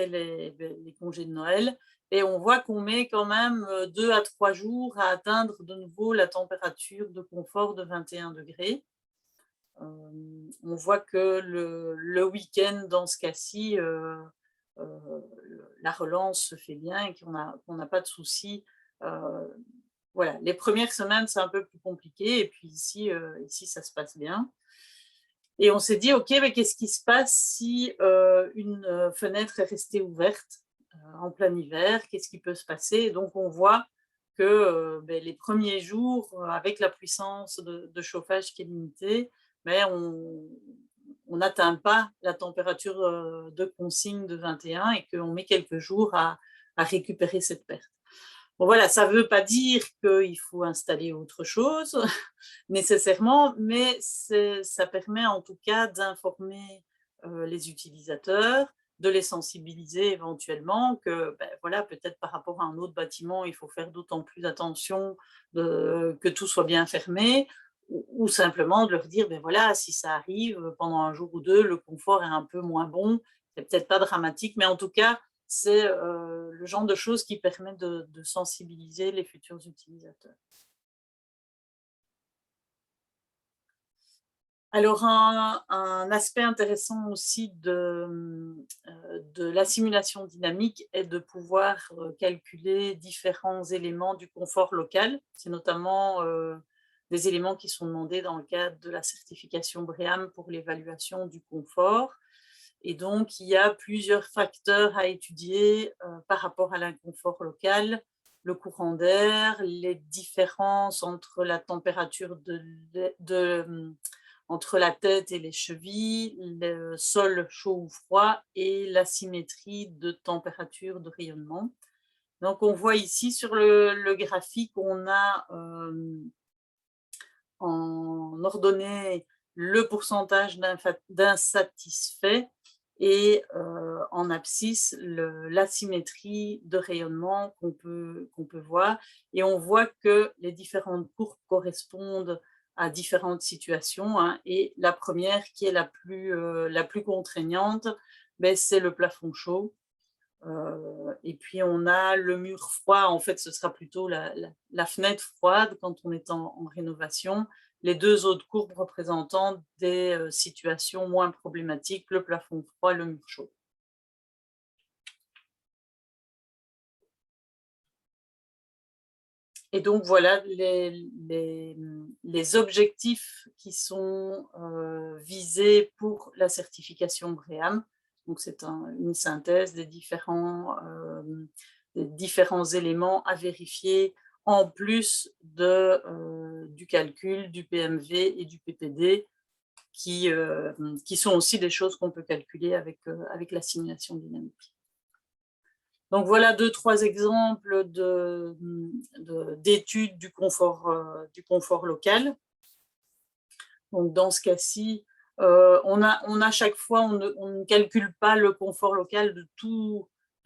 les congés de Noël, et on voit qu'on met quand même 2 à 3 jours à atteindre de nouveau la température de confort de 21 degrés. On voit que le week-end, dans ce cas-ci, la relance se fait bien et qu'on n'a pas de soucis. Voilà, les premières semaines, c'est un peu plus compliqué, et puis ici, ça se passe bien. Et on s'est dit, OK, mais qu'est-ce qui se passe si une fenêtre est restée ouverte en plein hiver? Qu'est-ce qui peut se passer? Et donc, on voit que les premiers jours, avec la puissance de chauffage qui est limitée, mais on n'atteint pas la température de consigne de 21 et qu'on met quelques jours à récupérer cette perte. Bon, voilà, ça ne veut pas dire qu'il faut installer autre chose nécessairement, mais ça permet en tout cas d'informer les utilisateurs, de les sensibiliser éventuellement que voilà, peut-être par rapport à un autre bâtiment, il faut faire d'autant plus attention que tout soit bien fermé, ou simplement de leur dire voilà, si ça arrive pendant un jour ou deux, le confort est un peu moins bon, c'est peut-être pas dramatique, mais en tout cas, c'est le genre de choses qui permet de sensibiliser les futurs utilisateurs. Alors, un aspect intéressant aussi de la simulation dynamique est de pouvoir calculer différents éléments du confort local. C'est notamment des éléments qui sont demandés dans le cadre de la certification BREEAM pour l'évaluation du confort. Et donc, il y a plusieurs facteurs à étudier par rapport à l'inconfort local, le courant d'air, les différences entre la température entre la tête et les chevilles, le sol chaud ou froid et la symétrie de température de rayonnement. Donc, on voit ici sur le graphique, on a en ordonnée le pourcentage d'insatisfaits et en abscisse l'asymétrie de rayonnement qu'on peut voir. Et on voit que les différentes courbes correspondent à différentes situations. Et la première, qui est la plus contraignante, c'est le plafond chaud. Et puis on a le mur froid, en fait ce sera plutôt la fenêtre froide quand on est en rénovation. Les deux autres courbes représentant des situations moins problématiques, le plafond froid, le mur chaud. Et donc voilà les objectifs qui sont visés pour la certification BREEAM. Donc c'est une synthèse des différents éléments à vérifier en plus du calcul du PMV et du PPD qui sont aussi des choses qu'on peut calculer avec la simulation dynamique. Donc voilà 2-3 exemples d'études du confort local. Donc dans ce cas-ci, on a chaque fois, on ne calcule pas le confort local de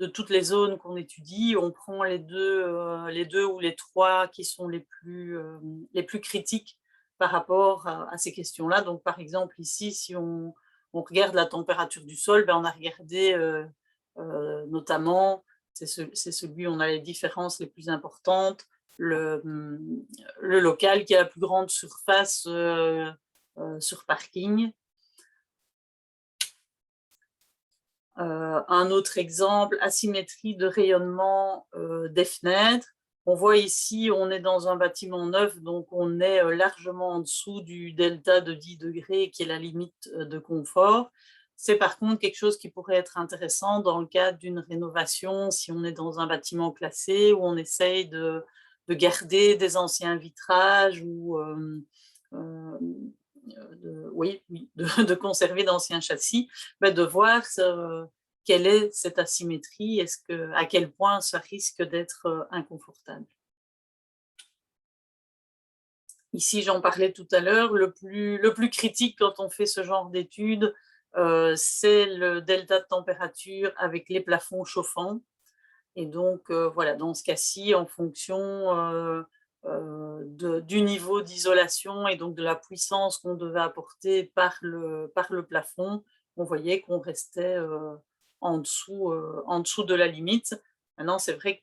toutes les zones qu'on étudie. On prend les deux ou les 3 qui sont les plus critiques par rapport à ces questions-là. Donc par exemple ici, si on regarde la température du sol, on a regardé notamment, c'est celui où on a les différences les plus importantes, le local qui a la plus grande surface sur parking. Un autre exemple, asymétrie de rayonnement des fenêtres. On voit ici, on est dans un bâtiment neuf, donc on est largement en dessous du delta de 10 degrés, qui est la limite de confort. C'est par contre quelque chose qui pourrait être intéressant dans le cadre d'une rénovation, si on est dans un bâtiment classé, où on essaye de garder des anciens vitrages ou de conserver d'anciens châssis, de voir quelle est cette asymétrie, à quel point ça risque d'être inconfortable. Ici, j'en parlais tout à l'heure, le plus critique quand on fait ce genre d'études, c'est le delta de température avec les plafonds chauffants. Et donc, voilà, dans ce cas-ci, en fonction du niveau d'isolation et donc de la puissance qu'on devait apporter par le plafond, on voyait qu'on restait en dessous de la limite. Maintenant, c'est vrai que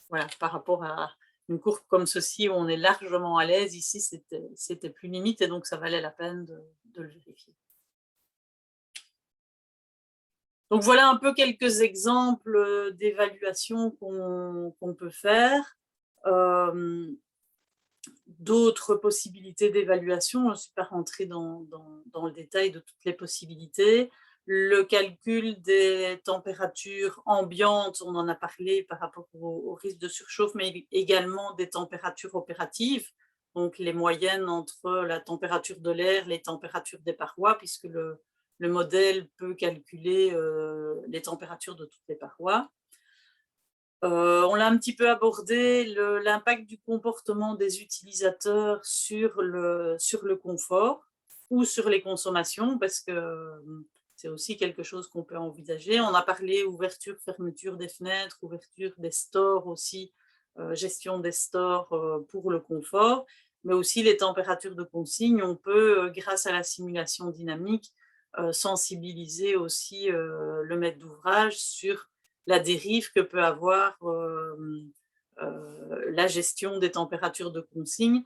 voilà, par rapport à une courbe comme ceci, où on est largement à l'aise, ici, c'était plus limite et donc ça valait la peine de le vérifier. Donc voilà un peu quelques exemples d'évaluation qu'on peut faire. D'autres possibilités d'évaluation, je ne suis pas rentrée dans le détail de toutes les possibilités. Le calcul des températures ambiantes, on en a parlé par rapport au risque de surchauffe, mais également des températures opératives, donc les moyennes entre la température de l'air, les températures des parois, puisque le modèle peut calculer les températures de toutes les parois. On l'a un petit peu abordé, l'impact du comportement des utilisateurs sur le confort ou sur les consommations, parce que c'est aussi quelque chose qu'on peut envisager. On a parlé ouverture, fermeture des fenêtres, ouverture des stores aussi, gestion des stores pour le confort, mais aussi les températures de consigne. On peut, grâce à la simulation dynamique, sensibiliser aussi le maître d'ouvrage sur la dérive que peut avoir la gestion des températures de consigne.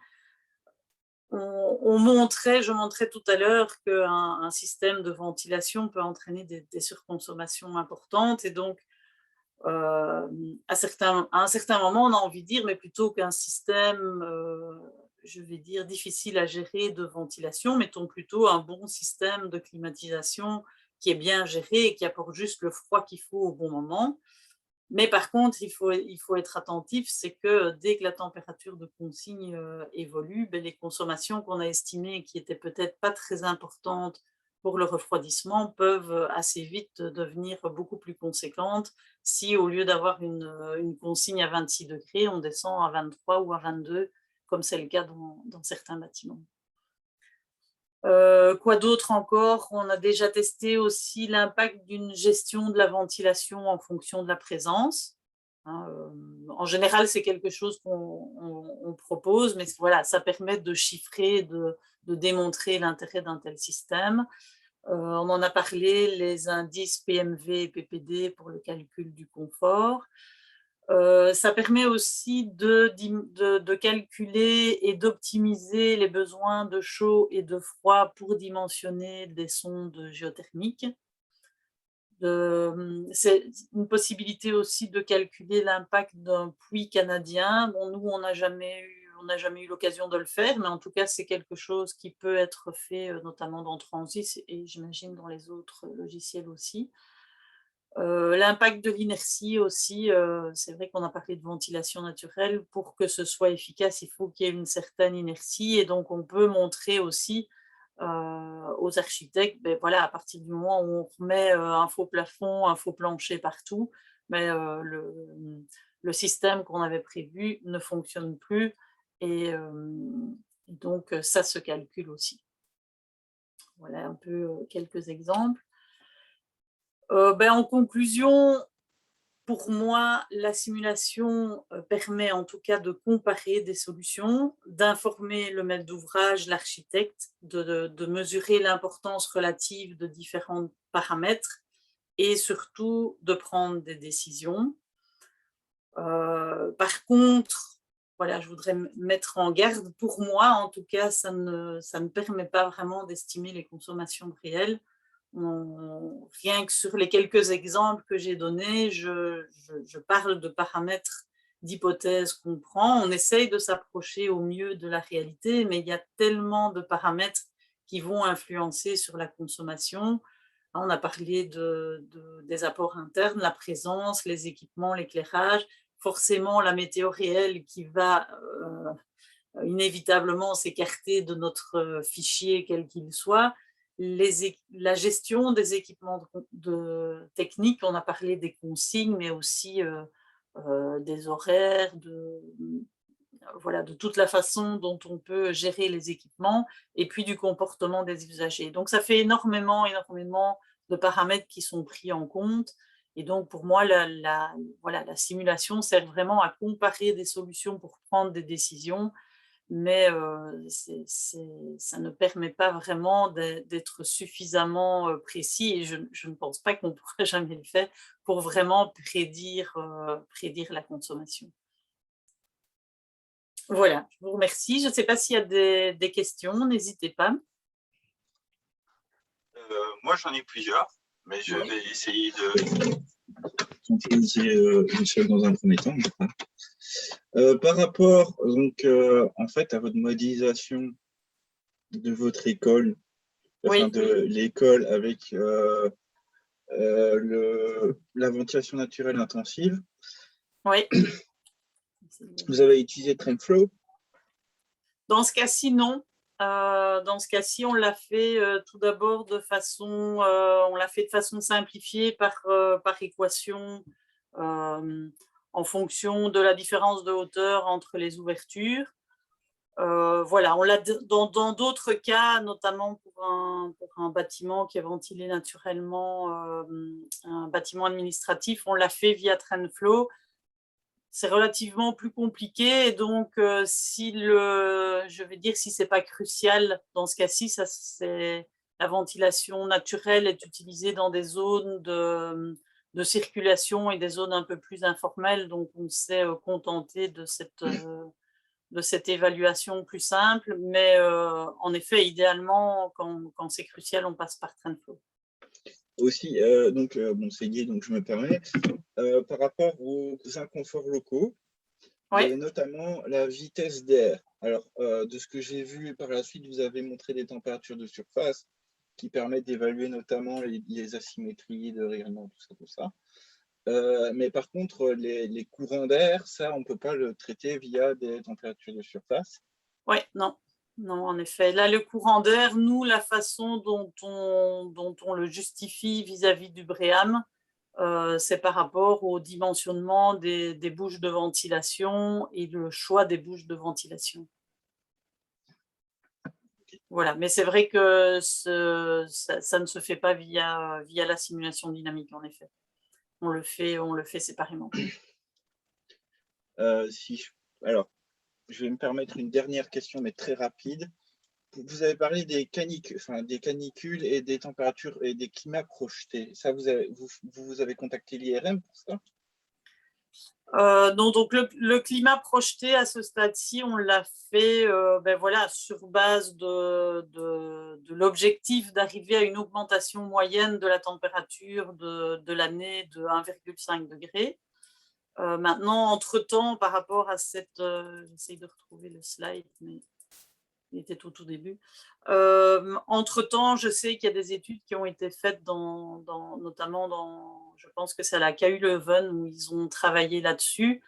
Je montrais tout à l'heure qu'un système de ventilation peut entraîner des surconsommations importantes et donc à un certain moment, on a envie de dire, mais plutôt qu'un système, je vais dire, difficile à gérer de ventilation, mettons plutôt un bon système de climatisation qui est bien géré et qui apporte juste le froid qu'il faut au bon moment. Mais par contre, il faut être attentif, c'est que dès que la température de consigne évolue, les consommations qu'on a estimées qui étaient peut-être pas très importantes pour le refroidissement peuvent assez vite devenir beaucoup plus conséquentes si au lieu d'avoir une consigne à 26 degrés, on descend à 23 ou à 22, comme c'est le cas dans certains bâtiments. Quoi d'autre encore? On a déjà testé aussi l'impact d'une gestion de la ventilation en fonction de la présence. Hein, en général, c'est quelque chose qu'on propose, mais voilà, ça permet de chiffrer, de démontrer l'intérêt d'un tel système. On en a parlé, les indices PMV et PPD pour le calcul du confort. Ça permet aussi de calculer et d'optimiser les besoins de chaud et de froid pour dimensionner des sondes géothermiques. C'est une possibilité aussi de calculer l'impact d'un puits canadien. Bon, nous, on n'a jamais eu l'occasion de le faire, mais en tout cas, c'est quelque chose qui peut être fait, notamment dans Transys et j'imagine dans les autres logiciels aussi. L'impact de l'inertie aussi, c'est vrai qu'on a parlé de ventilation naturelle. Pour que ce soit efficace, il faut qu'il y ait une certaine inertie et donc on peut montrer aussi aux architectes, voilà, à partir du moment où on remet un faux plafond, un faux plancher partout, mais le système qu'on avait prévu ne fonctionne plus et donc ça se calcule aussi. Voilà un peu quelques exemples. En conclusion, pour moi, la simulation permet en tout cas de comparer des solutions, d'informer le maître d'ouvrage, l'architecte, de mesurer l'importance relative de différents paramètres et surtout de prendre des décisions. Par contre, voilà, je voudrais mettre en garde, pour moi en tout cas, ça ne permet pas vraiment d'estimer les consommations réelles. Rien que sur les quelques exemples que j'ai donnés, je parle de paramètres, d'hypothèses qu'on prend. On essaye de s'approcher au mieux de la réalité, mais il y a tellement de paramètres qui vont influencer sur la consommation. On a parlé des apports internes, la présence, les équipements, l'éclairage, forcément la météo réelle qui va inévitablement s'écarter de notre fichier quel qu'il soit. La gestion des équipements techniques, on a parlé des consignes, mais aussi des horaires, voilà, de toute la façon dont on peut gérer les équipements et puis du comportement des usagers. Donc, ça fait énormément de paramètres qui sont pris en compte. Et donc, pour moi, voilà, la simulation sert vraiment à comparer des solutions pour prendre des décisions, mais ça ne permet pas vraiment d'être suffisamment précis et je ne pense pas qu'on pourra jamais le faire pour vraiment prédire la consommation. Voilà, je vous remercie. Je ne sais pas s'il y a des questions, n'hésitez pas. Moi, j'en ai plusieurs, mais je Oui. vais essayer de poser une seule dans un premier temps. Par rapport, donc, en fait, à votre modélisation de votre école, enfin Oui. de l'école avec la ventilation naturelle intensive, Oui. vous avez utilisé TrendFlow? Dans ce cas-ci, non. Dans ce cas-ci, on l'a fait tout d'abord de façon simplifiée par équation en fonction de la différence de hauteur entre les ouvertures. Voilà, on l'a dans d'autres cas, notamment pour un bâtiment qui est ventilé naturellement, un bâtiment administratif, on l'a fait via TrendFlow. C'est relativement plus compliqué et donc je vais dire si c'est pas crucial dans ce cas-ci, la ventilation naturelle est utilisée dans des zones de circulation et des zones un peu plus informelles, donc on s'est contenté de cette évaluation plus simple, mais en effet, idéalement, quand c'est crucial, on passe par TrendFlow. Aussi, donc, bon, c'est lié, donc je me permets. Par rapport aux inconforts locaux, il y avait notamment la vitesse d'air. Alors, de ce que j'ai vu par la suite, vous avez montré des températures de surface qui permettent d'évaluer notamment les asymétries de rayonnement, tout ça. Mais par contre, les courants d'air, ça, on ne peut pas le traiter via des températures de surface. Oui, non. Non, en effet. Là, le courant d'air, nous, la façon dont on le justifie vis-à-vis du BREEAM, c'est par rapport au dimensionnement des bouches de ventilation et le choix des bouches de ventilation. Voilà, mais c'est vrai que ça ne se fait pas via la simulation dynamique, en effet. On le fait séparément. Alors, je vais me permettre une dernière question, mais très rapide. Vous avez parlé des canicules et des températures et des climats projetés. Ça, vous avez contacté l'IRM pour ça? Non, donc le climat projeté à ce stade-ci, on l'a fait voilà, sur base de l'objectif d'arriver à une augmentation moyenne de la température de l'année de 1,5 degré. Maintenant, entre-temps, par rapport à j'essaye de retrouver le slide, mais il était tout début. Entre-temps, je sais qu'il y a des études qui ont été faites notamment je pense que c'est à la KU Leuven où ils ont travaillé là-dessus.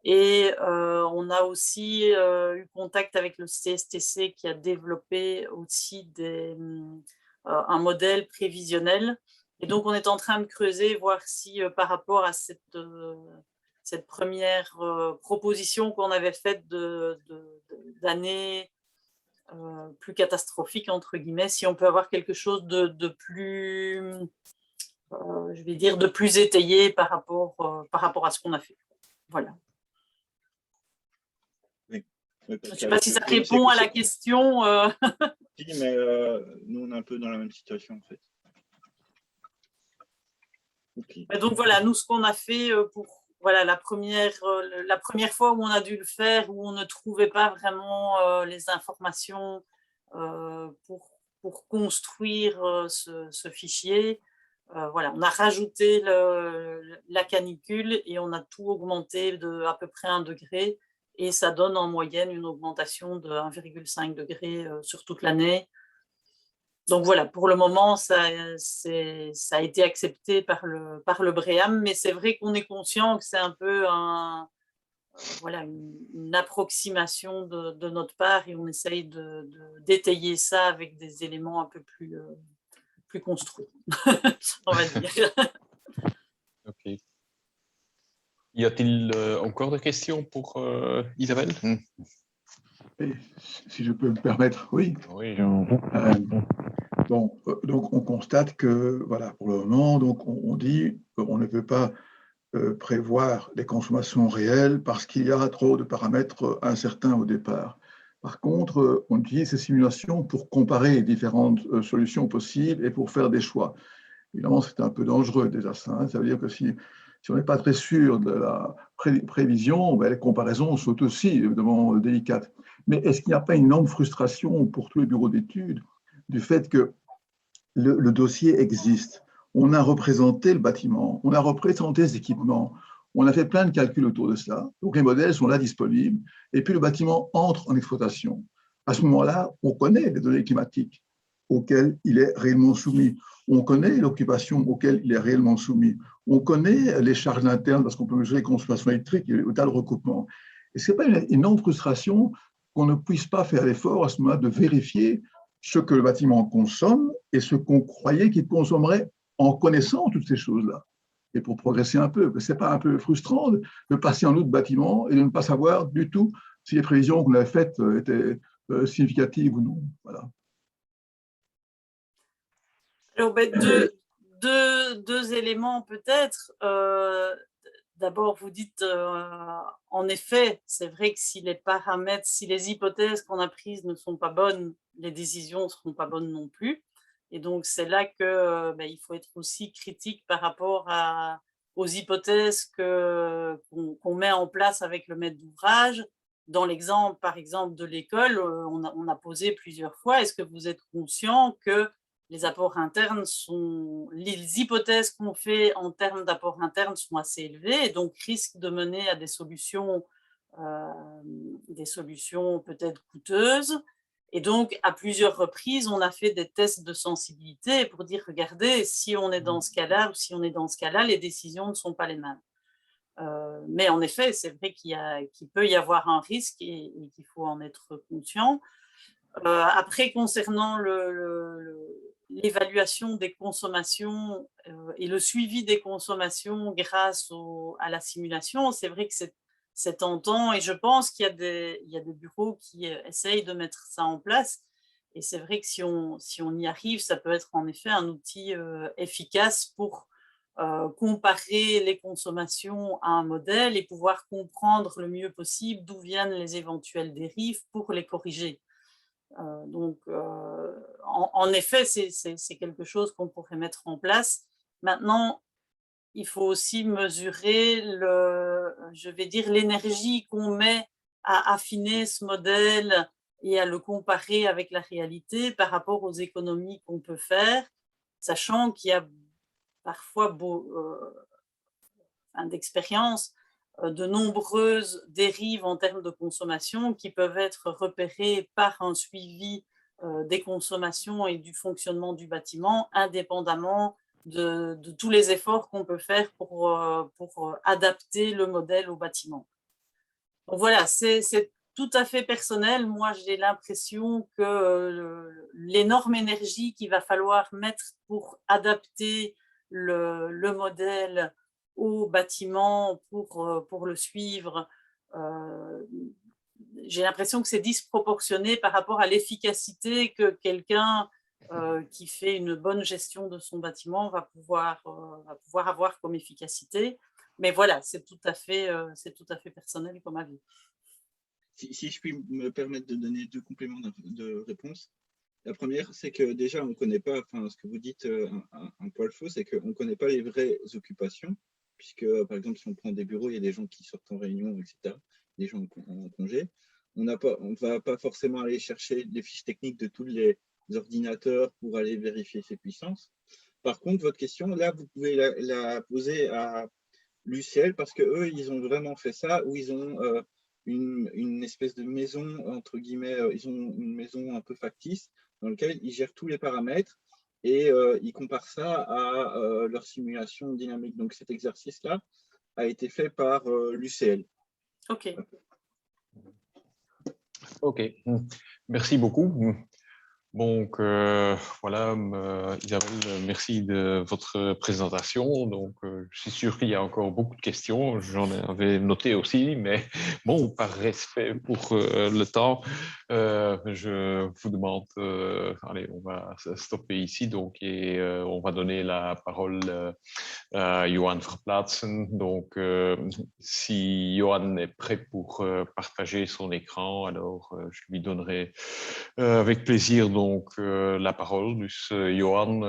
Et on a aussi eu contact avec le CSTC qui a développé aussi un modèle prévisionnel. Et donc, on est en train de creuser, voir si par rapport à cette première proposition qu'on avait faite d'année plus catastrophique, entre guillemets, si on peut avoir quelque chose de plus, je vais dire, de plus étayé par rapport à ce qu'on a fait. Voilà. Oui. Je ne sais pas si ça répond à la question. Si, mais nous, on est un peu dans la même situation, en fait. Okay. Donc voilà, nous, ce qu'on a fait pour la première fois où on a dû le faire, où on ne trouvait pas vraiment les informations pour construire ce fichier, voilà, on a rajouté la canicule et on a tout augmenté de à peu près 1 degré et ça donne en moyenne une augmentation de 1,5 degré sur toute l'année. Donc voilà, pour le moment, ça a été accepté par le BREEAM, mais c'est vrai qu'on est conscient que c'est un peu une approximation de notre part et on essaye d'étayer ça avec des éléments un peu plus construits, on va dire. Ok. Y a-t-il encore des questions pour Isabelle? Et, si je peux me permettre, oui. Oui, Bon, donc on constate que, voilà, pour le moment, donc on dit qu'on ne peut pas prévoir les consommations réelles parce qu'il y a trop de paramètres incertains au départ. Par contre, on utilise ces simulations pour comparer différentes solutions possibles et pour faire des choix. Évidemment, c'est un peu dangereux déjà ça. Ça veut dire que si on n'est pas très sûr de la prévision, ben, les comparaisons sont aussi évidemment délicates. Mais est-ce qu'il n'y a pas une énorme frustration pour tous les bureaux d'études du fait que le dossier existe? On a représenté le bâtiment, on a représenté les équipements, on a fait plein de calculs autour de cela. Donc les modèles sont là disponibles. Et puis le bâtiment entre en exploitation. À ce moment-là, on connaît les données climatiques auxquelles il est réellement soumis. On connaît l'occupation auquel il est réellement soumis. On connaît les charges internes parce qu'on peut mesurer les consommations électriques et le tas de recoupement. Et ce n'est pas une énorme frustration qu'on ne puisse pas faire l'effort à ce moment-là de vérifier ce que le bâtiment consomme et ce qu'on croyait qu'il consommerait en connaissant toutes ces choses-là. Et pour progresser un peu, ce n'est pas un peu frustrant de passer en autre bâtiment et de ne pas savoir du tout si les prévisions qu'on avait faites étaient significatives ou non. Voilà. Alors, deux éléments peut-être. D'abord, vous dites, en effet, c'est vrai que si les paramètres, si les hypothèses qu'on a prises ne sont pas bonnes, les décisions ne seront pas bonnes non plus. Et donc, c'est là qu'il faut être aussi critique par rapport aux hypothèses qu'on met en place avec le maître d'ouvrage. Dans l'exemple, par exemple, de l'école, on a posé plusieurs fois, est-ce que vous êtes conscient que les apports internes les hypothèses qu'on fait en termes d'apports internes sont assez élevées et donc risquent de mener à des solutions peut-être coûteuses. Et donc, à plusieurs reprises, on a fait des tests de sensibilité pour dire, regardez, si on est dans ce cas-là ou si on est dans ce cas-là, les décisions ne sont pas les mêmes. Mais en effet, c'est vrai qu'il peut y avoir un risque et qu'il faut en être conscient. Après, concernant l'évaluation des consommations et le suivi des consommations grâce à la simulation, c'est vrai que c'est tentant et je pense qu'il y a des bureaux qui essayent de mettre ça en place. Et c'est vrai que si on y arrive, ça peut être en effet un outil efficace pour comparer les consommations à un modèle et pouvoir comprendre le mieux possible d'où viennent les éventuelles dérives pour les corriger. Donc, en effet, c'est quelque chose qu'on pourrait mettre en place. Maintenant, il faut aussi mesurer je vais dire, l'énergie qu'on met à affiner ce modèle et à le comparer avec la réalité par rapport aux économies qu'on peut faire, sachant qu'il y a parfois d'expérience de nombreuses dérives en termes de consommation qui peuvent être repérées par un suivi des consommations et du fonctionnement du bâtiment, indépendamment de tous les efforts qu'on peut faire pour adapter le modèle au bâtiment. Donc voilà, c'est tout à fait personnel. Moi, j'ai l'impression que l'énorme énergie qu'il va falloir mettre pour adapter le modèle au bâtiment pour le suivre, j'ai l'impression que c'est disproportionné par rapport à l'efficacité que quelqu'un qui fait une bonne gestion de son bâtiment va pouvoir avoir comme efficacité. Mais voilà, c'est tout à fait personnel comme avis. Si je puis me permettre de donner deux compléments de réponse. La première, c'est que déjà, on ne connaît pas, enfin, ce que vous dites, un poil faux, c'est qu'on ne connaît pas les vraies occupations, puisque, par exemple, si on prend des bureaux, il y a des gens qui sortent en réunion, etc., des gens en congé. On ne va pas forcément aller chercher les fiches techniques de tous les ordinateurs pour aller vérifier ces puissances. Par contre, votre question, là, vous pouvez la poser à l'UCL, parce qu'eux, ils ont vraiment fait ça, où ils ont une espèce de maison, entre guillemets, ils ont une maison un peu factice, dans laquelle ils gèrent tous les paramètres et ils comparent ça à leur simulation dynamique. Donc cet exercice-là a été fait par l'UCL. Ok. Ok, merci beaucoup. Donc, voilà, Isabelle, merci de votre présentation. Donc, je suis sûr qu'il y a encore beaucoup de questions. J'en avais noté aussi, mais bon, par respect pour le temps, je vous demande, allez, on va stopper ici. Donc, et on va donner la parole Johan Verplaatsen. Donc, si Johan est prêt pour partager son écran, alors je lui donnerai avec plaisir donc la parole. Dus Johan,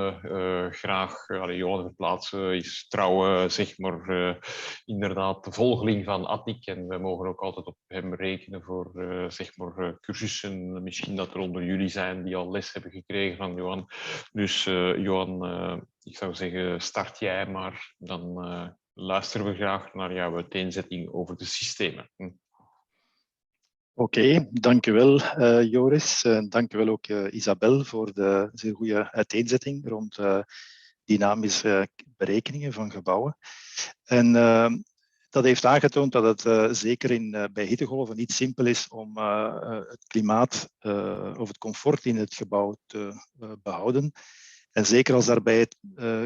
graag. Johan Verplaatsen is trouw, zeg maar, inderdaad de volgeling van Attic. En we mogen ook altijd op hem rekenen voor zeg maar, cursussen. Misschien dat er onder jullie zijn die al les hebben gekregen van Johan. Dus Johan, ik zou zeggen, start jij maar. Dan luisteren we graag naar jouw uiteenzetting over de systemen. Oké, dank u wel Joris. Dank u wel ook Isabel voor de zeer goede uiteenzetting rond dynamische berekeningen van gebouwen. En dat heeft aangetoond dat het zeker bij hittegolven niet simpel is om het klimaat of het comfort in het gebouw te behouden. En zeker als daarbij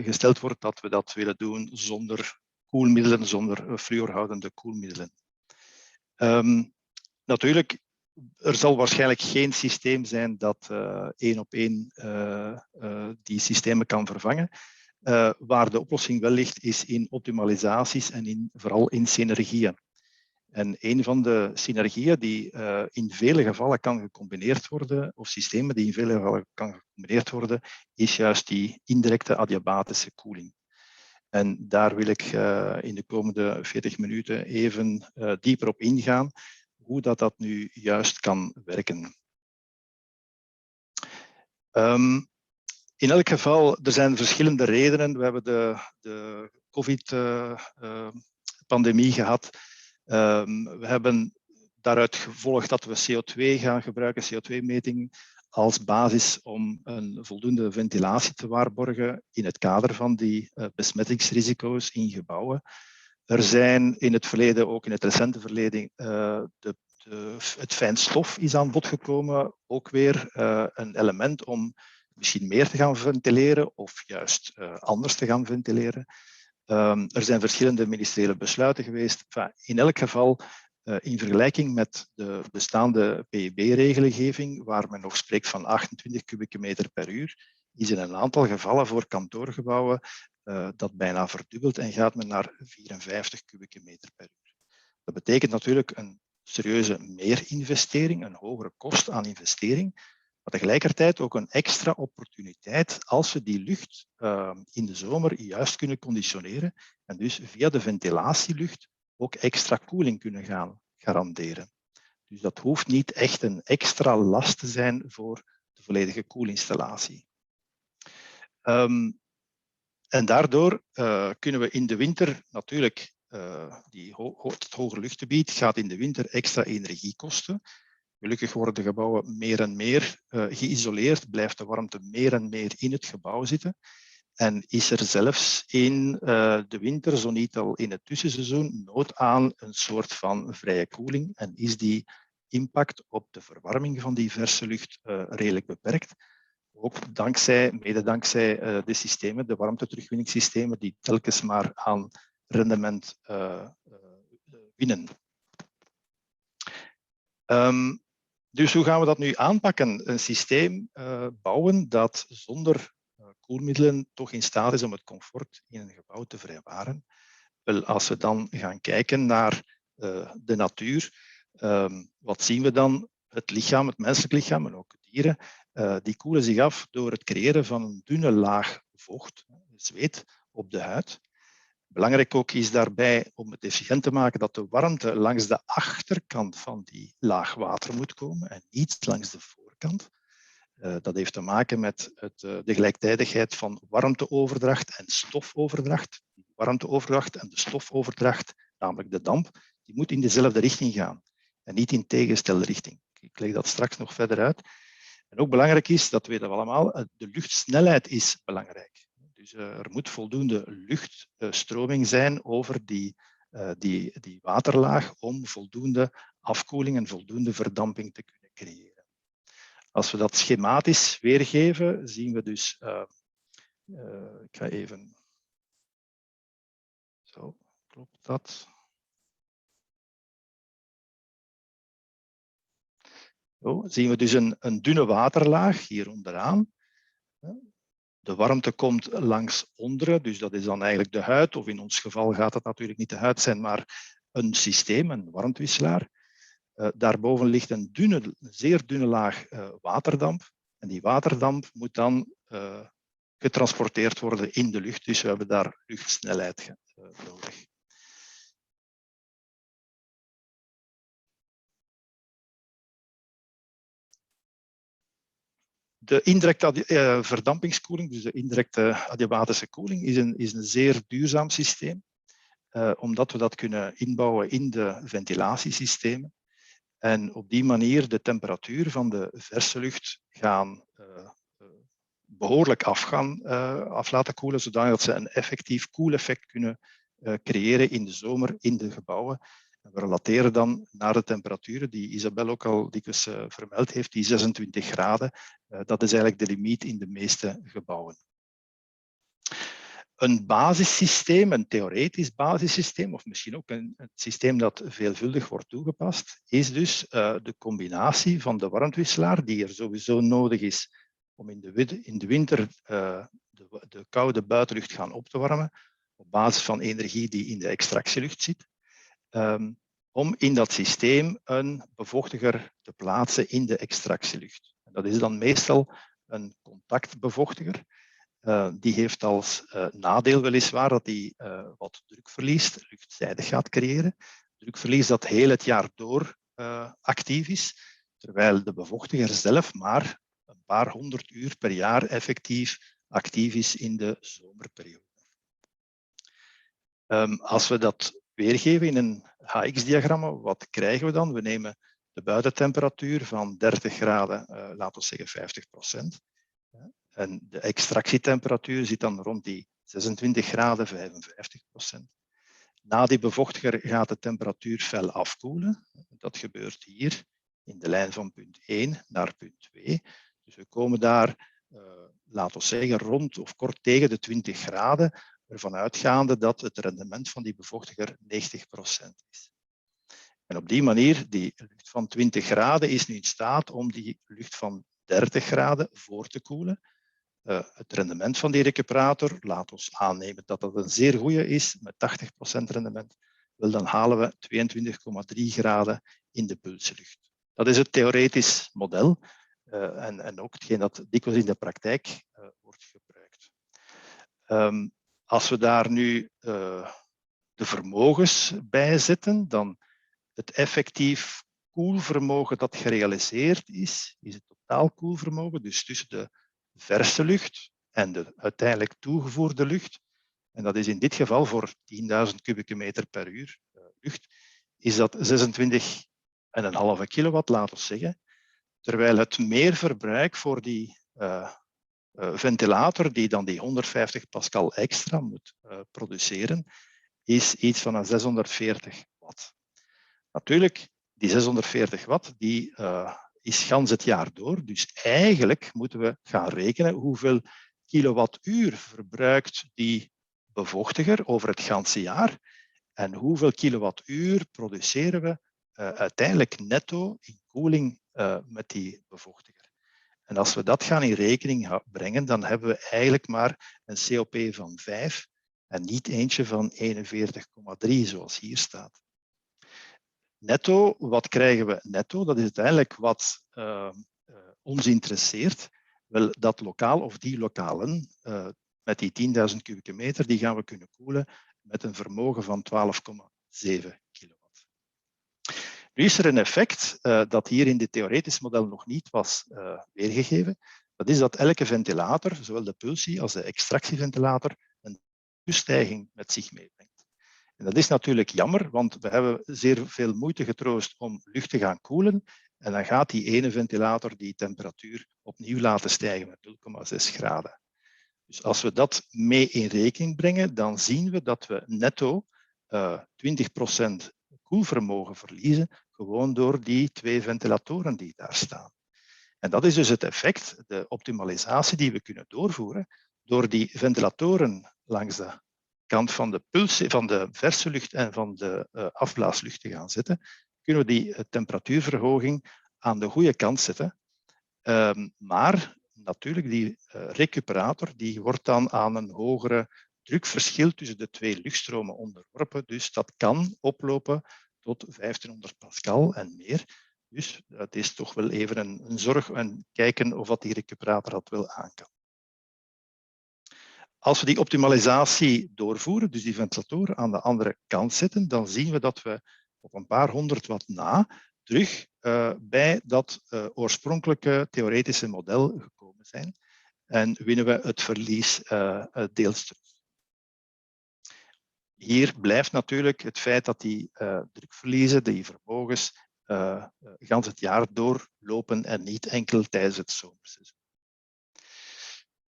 gesteld wordt dat we dat willen doen zonder koelmiddelen, zonder fluorhoudende koelmiddelen. Natuurlijk, er zal waarschijnlijk geen systeem zijn dat 1 op 1 die systemen kan vervangen. Waar de oplossing wel ligt, is in optimalisaties en vooral in synergieën. En een van de synergieën die in vele gevallen kan gecombineerd worden, of systemen die in vele gevallen kan gecombineerd worden, is juist die indirecte adiabatische koeling. En daar wil ik in de komende 40 minuten even dieper op ingaan, hoe dat nu juist kan werken. In elk geval, er zijn verschillende redenen. We hebben de COVID-pandemie gehad. We hebben daaruit gevolgd dat we CO2 gaan gebruiken, CO2-meting, als basis om een voldoende ventilatie te waarborgen in het kader van die besmettingsrisico's in gebouwen. Er zijn in het verleden, ook in het recente verleden, het fijnstof is aan bod gekomen. Ook weer een element om misschien meer te gaan ventileren of juist anders te gaan ventileren. Er zijn verschillende ministeriële besluiten geweest. Enfin, in elk geval, in vergelijking met de bestaande PEB-regelgeving, waar men nog spreekt van 28 kubieke meter per uur, is in een aantal gevallen voor kantoorgebouwen dat bijna verdubbelt en gaat men naar 54 kubieke meter per uur. Dat betekent natuurlijk een serieuze meerinvestering, een hogere kost aan investering, maar tegelijkertijd ook een extra opportuniteit als we die lucht in de zomer juist kunnen conditioneren en dus via de ventilatielucht ook extra koeling kunnen gaan garanderen. Dus dat hoeft niet echt een extra last te zijn voor de volledige koelinstallatie. En daardoor kunnen we in de winter natuurlijk, het hoger luchtgebied gaat in de winter extra energie kosten. Gelukkig worden de gebouwen meer en meer geïsoleerd, blijft de warmte meer en meer in het gebouw zitten. En is er zelfs in de winter, zo niet al in het tussenseizoen, nood aan een soort van vrije koeling. En is die impact op de verwarming van die verse lucht redelijk beperkt. Ook mede dankzij de systemen, de warmteterugwinningssystemen, die telkens maar aan rendement winnen. Dus hoe gaan we dat nu aanpakken? Een systeem bouwen dat zonder koelmiddelen toch in staat is om het comfort in een gebouw te vrijwaren. Wel, als we dan gaan kijken naar de natuur, wat zien we dan? Het lichaam, het menselijk lichaam en ook dieren, die koelen zich af door het creëren van een dunne laag vocht, zweet, op de huid. Belangrijk ook is daarbij om het efficiënt te maken dat de warmte langs de achterkant van die laag water moet komen en niet langs de voorkant. Dat heeft te maken met de gelijktijdigheid van warmteoverdracht en stofoverdracht. De warmteoverdracht en de stofoverdracht, namelijk de damp, die moet in dezelfde richting gaan en niet in tegenstelde richting. Ik leg dat straks nog verder uit. En ook belangrijk is, dat weten we allemaal, de luchtsnelheid is belangrijk. Dus er moet voldoende luchtstroming zijn over die waterlaag om voldoende afkoeling en voldoende verdamping te kunnen creëren. Als we dat schematisch weergeven, zien we dus... ik ga even... Zo, klopt dat? Zo, zien we dus een dunne waterlaag hier onderaan. De warmte komt langs onderen, dus dat is dan eigenlijk de huid, of in ons geval gaat het natuurlijk niet de huid zijn, maar een systeem, een warmtewisselaar. Daarboven ligt een zeer dunne laag waterdamp. En die waterdamp moet dan getransporteerd worden in de lucht, dus we hebben daar luchtsnelheid nodig. De indirecte verdampingskoeling, dus de indirecte adiabatische koeling, is een zeer duurzaam systeem, omdat we dat kunnen inbouwen in de ventilatiesystemen. En op die manier de temperatuur van de verse lucht behoorlijk af laten koelen, zodat ze een effectief koeleffect kunnen creëren in de zomer in de gebouwen. We relateren dan naar de temperaturen die Isabel ook al dikwijls vermeld heeft, die 26 graden. Dat is eigenlijk de limiet in de meeste gebouwen. Een basissysteem, een theoretisch basissysteem, of misschien ook een systeem dat veelvuldig wordt toegepast, is dus de combinatie van de warmtewisselaar, die er sowieso nodig is om in de winter de koude buitenlucht gaan op te warmen, op basis van energie die in de extractielucht zit. Om in dat systeem een bevochtiger te plaatsen in de extractielucht. En dat is dan meestal een contactbevochtiger. Die heeft als nadeel weliswaar dat die wat drukverlies, luchtzijdig gaat creëren. Drukverlies dat heel het jaar door actief is, terwijl de bevochtiger zelf maar een paar 100 uur per jaar effectief actief is in de zomerperiode. Als we dat weergeven in een HX-diagramma, wat krijgen we dan? We nemen de buitentemperatuur van 30 graden, laten we zeggen 50%. En de extractietemperatuur zit dan rond die 26 graden, 55%. Na die bevochtiger gaat de temperatuur fel afkoelen. Dat gebeurt hier in de lijn van punt 1 naar punt 2. Dus we komen daar, laten we zeggen, rond of kort tegen de 20 graden, ervan uitgaande dat het rendement van die bevochtiger 90% is. En op die manier, die lucht van 20 graden is nu in staat om die lucht van 30 graden voor te koelen. Het rendement van die recuperator, laten we aannemen dat dat een zeer goede is, met 80% rendement, dan halen we 22,3 graden in de pulslucht. Dat is het theoretisch model en ook hetgeen dat dikwijls in de praktijk wordt gebruikt. Als we daar nu de vermogens bij zetten, dan het effectief koelvermogen dat gerealiseerd is het totaal koelvermogen, dus tussen de verse lucht en de uiteindelijk toegevoerde lucht. En dat is in dit geval voor 10.000 kubieke meter per uur lucht, is dat 26,5 kilowatt, laten we zeggen. Terwijl het meerverbruik voor die ventilator, die dan die 150 pascal extra moet produceren, is iets van een 640 watt. Natuurlijk, die 640 watt, die is gans het jaar door. Dus eigenlijk moeten we gaan rekenen hoeveel kilowattuur verbruikt die bevochtiger over het ganse jaar en hoeveel kilowattuur produceren we uiteindelijk netto in koeling met die bevochtiger. En als we dat gaan in rekening brengen, dan hebben we eigenlijk maar een COP van 5 en niet eentje van 41,3 zoals hier staat. Netto, wat krijgen we netto? Dat is uiteindelijk wat ons interesseert. Wel, dat lokaal of die lokalen met die 10.000 kubieke meter, die gaan we kunnen koelen met een vermogen van 12,7 kilowatt. Nu is er een effect dat hier in dit theoretisch model nog niet was weergegeven. Dat is dat elke ventilator, zowel de pulsie als de extractieventilator, een stijging met zich meebrengt. En dat is natuurlijk jammer, want we hebben zeer veel moeite getroost om lucht te gaan koelen. En dan gaat die ene ventilator die temperatuur opnieuw laten stijgen met 0,6 graden. Dus als we dat mee in rekening brengen, dan zien we dat we netto 20% koelvermogen verliezen, gewoon door die twee ventilatoren die daar staan. En dat is dus het effect, de optimalisatie die we kunnen doorvoeren door die ventilatoren langs de kant van de verse lucht en van de afblaaslucht te gaan zetten, kunnen we die temperatuurverhoging aan de goede kant zetten. Maar natuurlijk, die recuperator die wordt dan aan een hogere drukverschil tussen de twee luchtstromen onderworpen. Dus dat kan oplopen tot 1500 pascal en meer. Dus dat is toch wel even een zorg en kijken of die recuperator dat wel aan kan. Als we die optimalisatie doorvoeren, dus die ventilatoren aan de andere kant zetten, dan zien we dat we op een paar 100 watt na terug bij dat oorspronkelijke theoretische model gekomen zijn en winnen we het verlies deels terug. Hier blijft natuurlijk het feit dat die drukverliezen, die vermogens, gans het jaar doorlopen en niet enkel tijdens het zomerseizoen.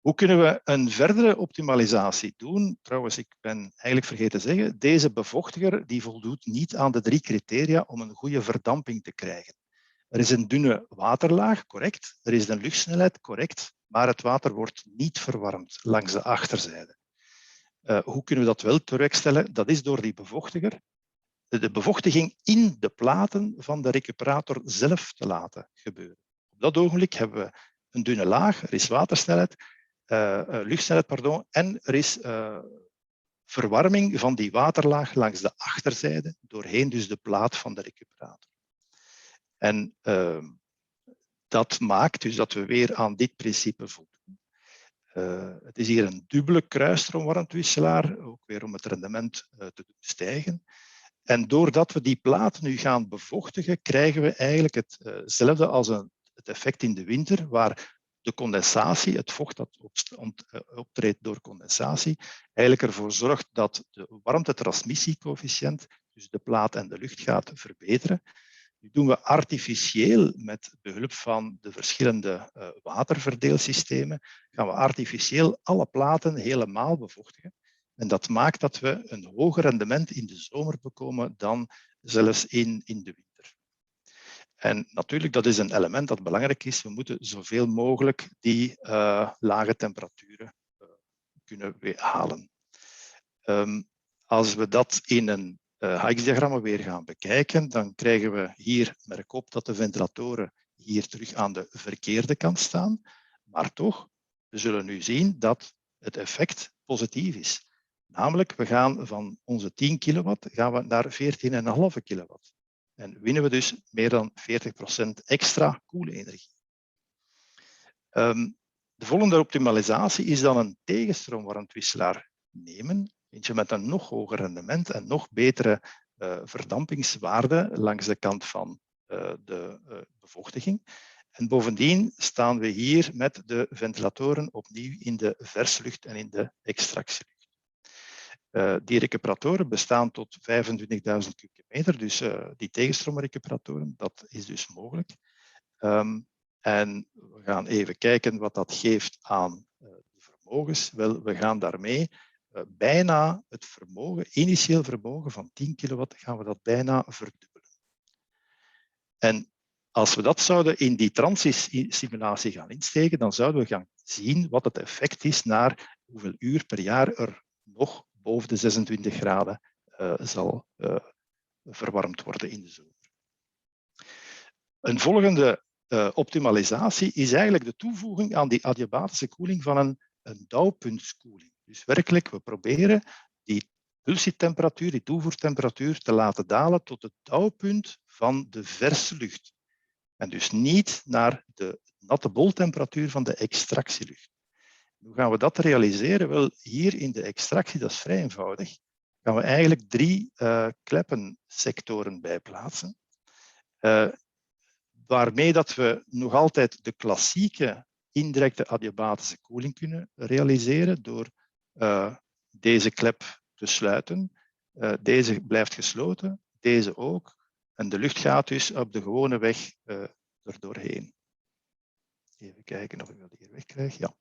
Hoe kunnen we een verdere optimalisatie doen? Trouwens, ik ben eigenlijk vergeten te zeggen, deze bevochtiger die voldoet niet aan de 3 criteria om een goede verdamping te krijgen. Er is een dunne waterlaag, correct. Er is een luchtsnelheid, correct. Maar het water wordt niet verwarmd langs de achterzijde. Hoe kunnen we dat wel tewerkstellen? Dat is door die bevochtiger de bevochtiging in de platen van de recuperator zelf te laten gebeuren. Op dat ogenblik hebben we een dunne laag, er is watersnelheid, luchtsnelheid, pardon, en er is verwarming van die waterlaag langs de achterzijde, doorheen dus de plaat van de recuperator. En dat maakt dus dat we weer aan dit principe voldoen. Het is hier een dubbele kruisstroomwarmtewisselaar, ook weer om het rendement te doen stijgen. En doordat we die plaat nu gaan bevochtigen, krijgen we eigenlijk hetzelfde als het effect in de winter, waar de condensatie, het vocht dat optreedt door condensatie, eigenlijk ervoor zorgt dat de warmtetransmissiecoëfficiënt, dus de plaat en de lucht, gaat verbeteren. Nu doen we artificieel, met behulp van de verschillende waterverdeelsystemen, gaan we artificieel alle platen helemaal bevochtigen. En dat maakt dat we een hoger rendement in de zomer bekomen dan zelfs in de winter. En natuurlijk, dat is een element dat belangrijk is. We moeten zoveel mogelijk die lage temperaturen kunnen halen. Als we dat in een HX-diagramma weer gaan bekijken, dan krijgen we hier, merk op dat de ventilatoren hier terug aan de verkeerde kant staan. Maar toch, we zullen nu zien dat het effect positief is. Namelijk, we gaan van onze 10 kilowatt gaan we naar 14,5 kilowatt. En winnen we dus meer dan 40% extra koelenergie. De volgende optimalisatie is dan een tegenstroomwarmtewisselaar nemen. Eentje met een nog hoger rendement en nog betere verdampingswaarde langs de kant van de bevochtiging. En bovendien staan we hier met de ventilatoren opnieuw in de verslucht en in de extractielucht. Die recuperatoren bestaan tot 25.000 kubieke meter, dus die tegenstroomrecuperatoren, dat is dus mogelijk. En we gaan even kijken wat dat geeft aan de vermogens. Wel, we gaan daarmee bijna het vermogen, initieel vermogen van 10 kilowatt, gaan we dat bijna verdubbelen. En als we dat zouden in die transitiesimulatie gaan insteken, dan zouden we gaan zien wat het effect is naar hoeveel uur per jaar er nog boven de 26 graden zal verwarmd worden in de zomer. Een volgende optimalisatie is eigenlijk de toevoeging aan die adiabatische koeling van een dauwpuntskoeling. Dus werkelijk, we proberen die pulsietemperatuur, die toevoertemperatuur, te laten dalen tot het dauwpunt van de verse lucht. En dus niet naar de natte boltemperatuur van de extractielucht. Hoe gaan we dat realiseren? Wel, hier in de extractie, dat is vrij eenvoudig, gaan we eigenlijk 3 kleppensectoren bijplaatsen. Waarmee dat we nog altijd de klassieke indirecte adiabatische koeling kunnen realiseren door deze klep te sluiten. Deze blijft gesloten, deze ook. En de lucht gaat dus op de gewone weg er doorheen. Even kijken of ik dat hier wegkrijg. Ja.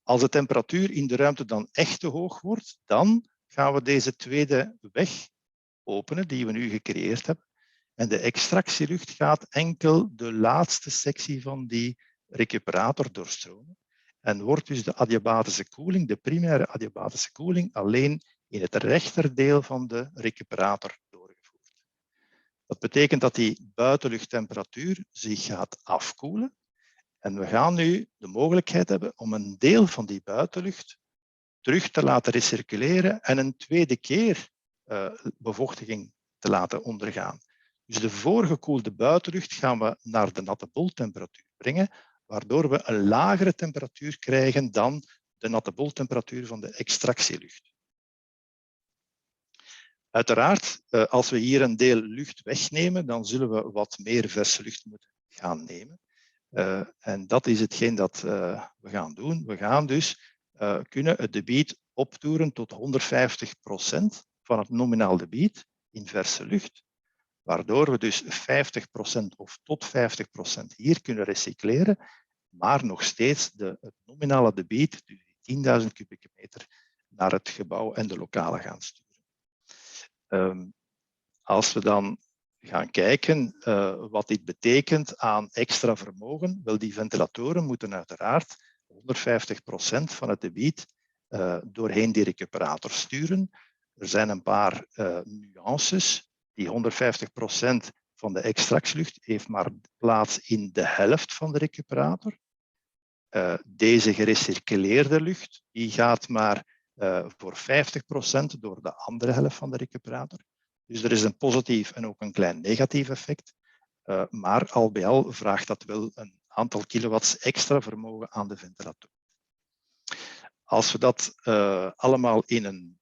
Als de temperatuur in de ruimte dan echt te hoog wordt, dan gaan we deze tweede weg openen die we nu gecreëerd hebben. En de extractielucht gaat enkel de laatste sectie van die recuperator doorstromen. En wordt dus de adiabatische koeling, de primaire adiabatische koeling, alleen in het rechterdeel van de recuperator doorgevoerd. Dat betekent dat die buitenluchttemperatuur zich gaat afkoelen. En we gaan nu de mogelijkheid hebben om een deel van die buitenlucht terug te laten recirculeren en een tweede keer bevochtiging te laten ondergaan. Dus de voorgekoelde buitenlucht gaan we naar de natte boltemperatuur brengen, waardoor we een lagere temperatuur krijgen dan de natte boltemperatuur van de extractielucht. Uiteraard, als we hier een deel lucht wegnemen, dan zullen we wat meer verse lucht moeten gaan nemen. En dat is hetgeen dat we gaan doen. We gaan dus kunnen het debiet optoeren tot 150% van het nominaal debiet in verse lucht, waardoor we dus 50% of tot 50% hier kunnen recycleren, maar nog steeds het nominale debiet, dus 10.000 kubieke meter, naar het gebouw en de lokalen gaan sturen. Als we dan gaan kijken wat dit betekent aan extra vermogen, wel, die ventilatoren moeten uiteraard 150% van het debiet doorheen die recuperator sturen. Er zijn een paar nuances. Die 150% van de extractielucht heeft maar plaats in de helft van de recuperator. Deze gerecirculeerde lucht die gaat maar voor 50% door de andere helft van de recuperator. Dus er is een positief en ook een klein negatief effect. Maar al bij al vraagt dat wel een aantal kilowatts extra vermogen aan de ventilator. Als we dat allemaal in een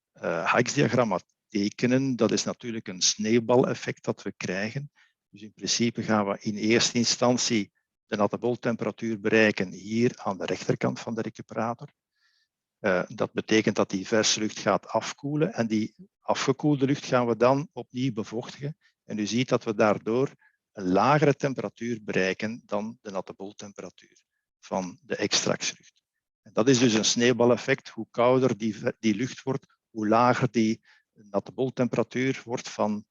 Higgs-diagramma tekenen, dat is natuurlijk een sneeuwbaleffect dat we krijgen. Dus in principe gaan we in eerste instantie de natte boltemperatuur bereiken hier aan de rechterkant van de recuperator. Dat betekent dat die verse lucht gaat afkoelen en die afgekoelde lucht gaan we dan opnieuw bevochtigen. En u ziet dat we daardoor een lagere temperatuur bereiken dan de natte boltemperatuur van de extractielucht. En dat is dus een sneeuwbaleffect. Hoe kouder die lucht wordt, hoe lager die natte boltemperatuur wordt van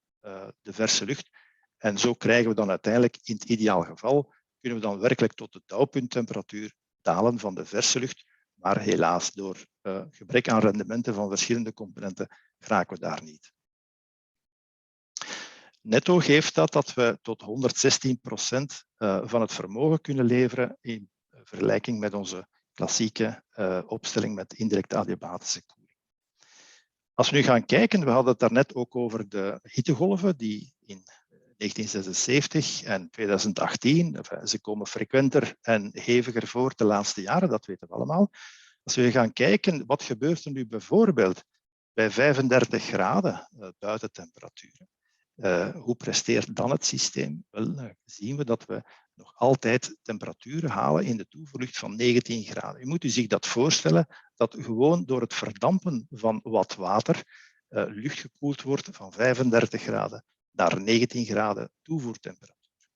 de verse lucht. En zo krijgen we dan uiteindelijk, in het ideaal geval, kunnen we dan werkelijk tot de dauwpunttemperatuur dalen van de verse lucht. Maar helaas, door gebrek aan rendementen van verschillende componenten, geraken we daar niet. Netto geeft dat we tot 116% van het vermogen kunnen leveren in vergelijking met onze klassieke opstelling met indirecte adiabatische koeling. Als we nu gaan kijken, we hadden het daarnet ook over de hittegolven die in 1976 en 2018, ze komen frequenter en heviger voor de laatste jaren, dat weten we allemaal. Als we gaan kijken, wat gebeurt er nu bijvoorbeeld bij 35 graden buitentemperaturen? Hoe presteert dan het systeem? Wel, zien we dat we nog altijd temperaturen halen in de toevoerlucht van 19 graden. U moet u zich dat voorstellen, dat gewoon door het verdampen van wat water lucht gekoeld wordt van 35 graden naar 19 graden toevoertemperatuur.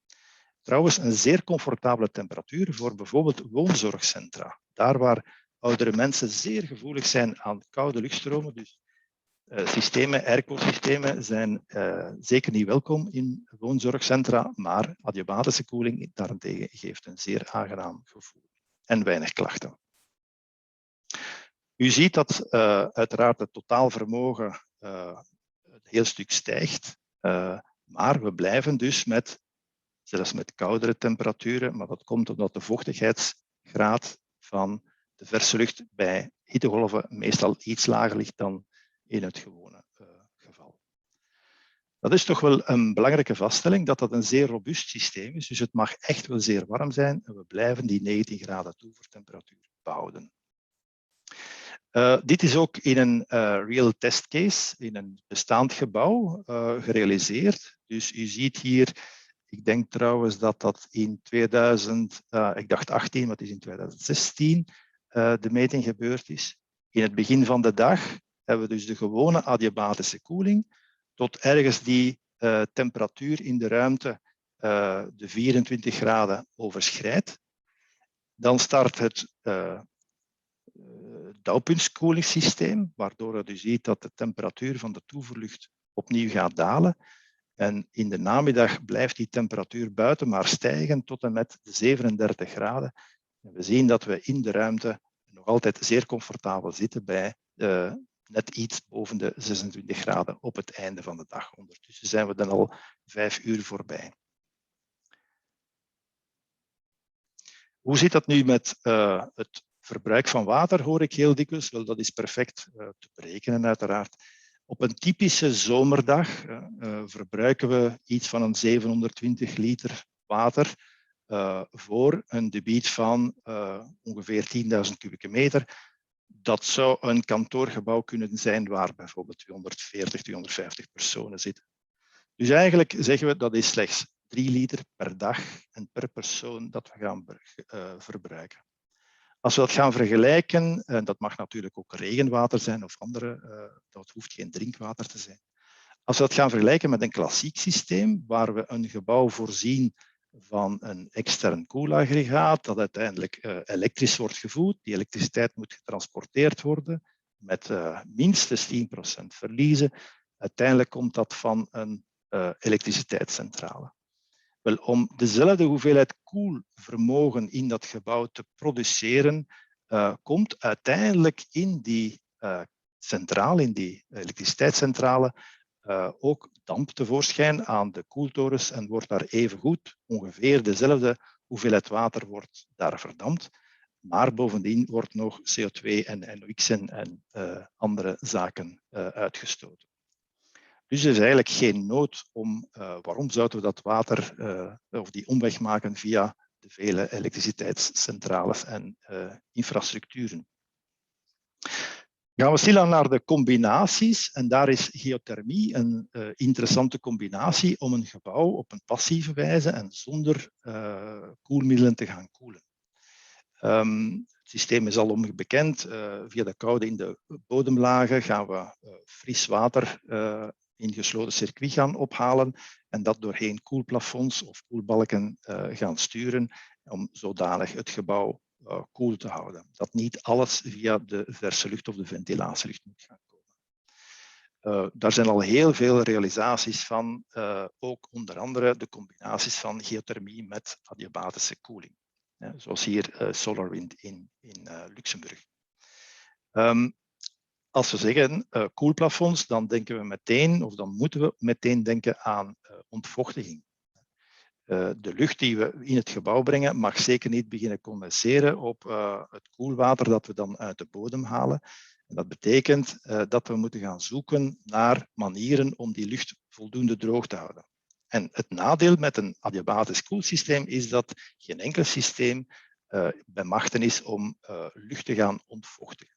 Trouwens, een zeer comfortabele temperatuur voor bijvoorbeeld woonzorgcentra. Daar waar oudere mensen zeer gevoelig zijn aan koude luchtstromen, dus airco-systemen zijn zeker niet welkom in woonzorgcentra, maar adiabatische koeling daarentegen geeft een zeer aangenaam gevoel en weinig klachten. U ziet dat uiteraard het totaalvermogen een heel stuk stijgt, maar we blijven dus zelfs met koudere temperaturen, maar dat komt omdat de vochtigheidsgraad van de verse lucht bij hittegolven meestal iets lager ligt dan in het gewone geval. Dat is toch wel een belangrijke vaststelling, dat dat een zeer robuust systeem is. Dus het mag echt wel zeer warm zijn en we blijven die 19 graden toevoertemperatuur behouden. Dit is ook in een real test case, in een bestaand gebouw gerealiseerd. Dus u ziet hier, ik denk trouwens dat dat in 2018, maar het is in 2016 de meting gebeurd is. In het begin van de dag hebben we dus de gewone adiabatische koeling tot ergens die temperatuur in de ruimte de 24 graden overschrijdt. Dan start het dauwpuntskoelingssysteem, waardoor je dus ziet dat de temperatuur van de toevoerlucht opnieuw gaat dalen. En in de namiddag blijft die temperatuur buiten maar stijgen tot en met de 37 graden. En we zien dat we in de ruimte nog altijd zeer comfortabel zitten bij net iets boven de 26 graden op het einde van de dag. Ondertussen zijn we dan al 5 uur voorbij. Hoe zit dat nu met het verbruik van water, hoor ik heel dikwijls. Wel, dat is perfect te berekenen uiteraard. Op een typische zomerdag verbruiken we iets van een 720 liter water voor een debiet van ongeveer 10.000 kubieke meter. Dat zou een kantoorgebouw kunnen zijn waar bijvoorbeeld 240, 250 personen zitten. Dus eigenlijk zeggen we dat is slechts 3 liter per dag en per persoon dat we gaan verbruiken. Als we dat gaan vergelijken, en dat mag natuurlijk ook regenwater zijn of andere, dat hoeft geen drinkwater te zijn. Als we dat gaan vergelijken met een klassiek systeem, waar we een gebouw voorzien van een extern koelaggregaat, dat uiteindelijk elektrisch wordt gevoed, die elektriciteit moet getransporteerd worden met minstens 10% verliezen. Uiteindelijk komt dat van een elektriciteitscentrale. Wel, om dezelfde hoeveelheid koelvermogen in dat gebouw te produceren, komt uiteindelijk in die centrale, in die elektriciteitscentrale, ook damp tevoorschijn aan de koeltorens en wordt daar evengoed ongeveer dezelfde hoeveelheid water wordt daar verdampt. Maar bovendien wordt nog CO2 en NOx en andere zaken uitgestoten. Dus er is eigenlijk geen nood om, waarom zouden we dat water of die omweg maken via de vele elektriciteitscentrales en infrastructuren. Gaan we stilaan naar de combinaties en daar is geothermie een interessante combinatie om een gebouw op een passieve wijze en zonder koelmiddelen te gaan koelen. Het systeem is al bekend. Via de koude in de bodemlagen gaan we fris water in gesloten circuit gaan ophalen en dat doorheen koelplafonds of koelbalken gaan sturen om zodanig het gebouw koel te houden. Dat niet alles via de verse lucht of de ventilatielucht moet gaan komen. Daar zijn al heel veel realisaties van, ook onder andere de combinaties van geothermie met adiabatische koeling. Zoals hier SolarWind in Luxemburg. Als we zeggen koelplafonds, dan denken we meteen, of dan moeten we meteen denken aan ontvochtiging. De lucht die we in het gebouw brengen mag zeker niet beginnen condenseren op het koelwater dat we dan uit de bodem halen. En dat betekent dat we moeten gaan zoeken naar manieren om die lucht voldoende droog te houden. En het nadeel met een adiabatisch koelsysteem is dat geen enkel systeem bij machten is om lucht te gaan ontvochtigen.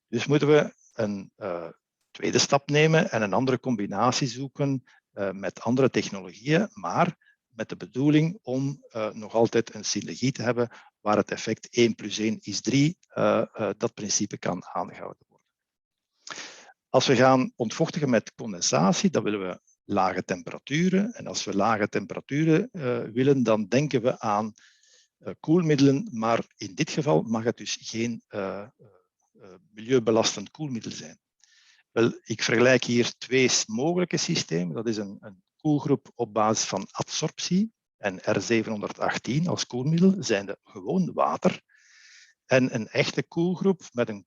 Dus moeten we een tweede stap nemen en een andere combinatie zoeken met andere technologieën, maar met de bedoeling om nog altijd een synergie te hebben waar het effect 1 + 1 = 3, dat principe kan aangehouden worden. Als we gaan ontvochtigen met condensatie, dan willen we lage temperaturen. En als we lage temperaturen willen, dan denken we aan koelmiddelen, maar in dit geval mag het dus geen milieubelastend koelmiddel zijn. Wel, ik vergelijk hier 2 mogelijke systemen. Dat is een koelgroep op basis van adsorptie en R718 als koelmiddel, zijnde gewoon water. En een echte koelgroep met een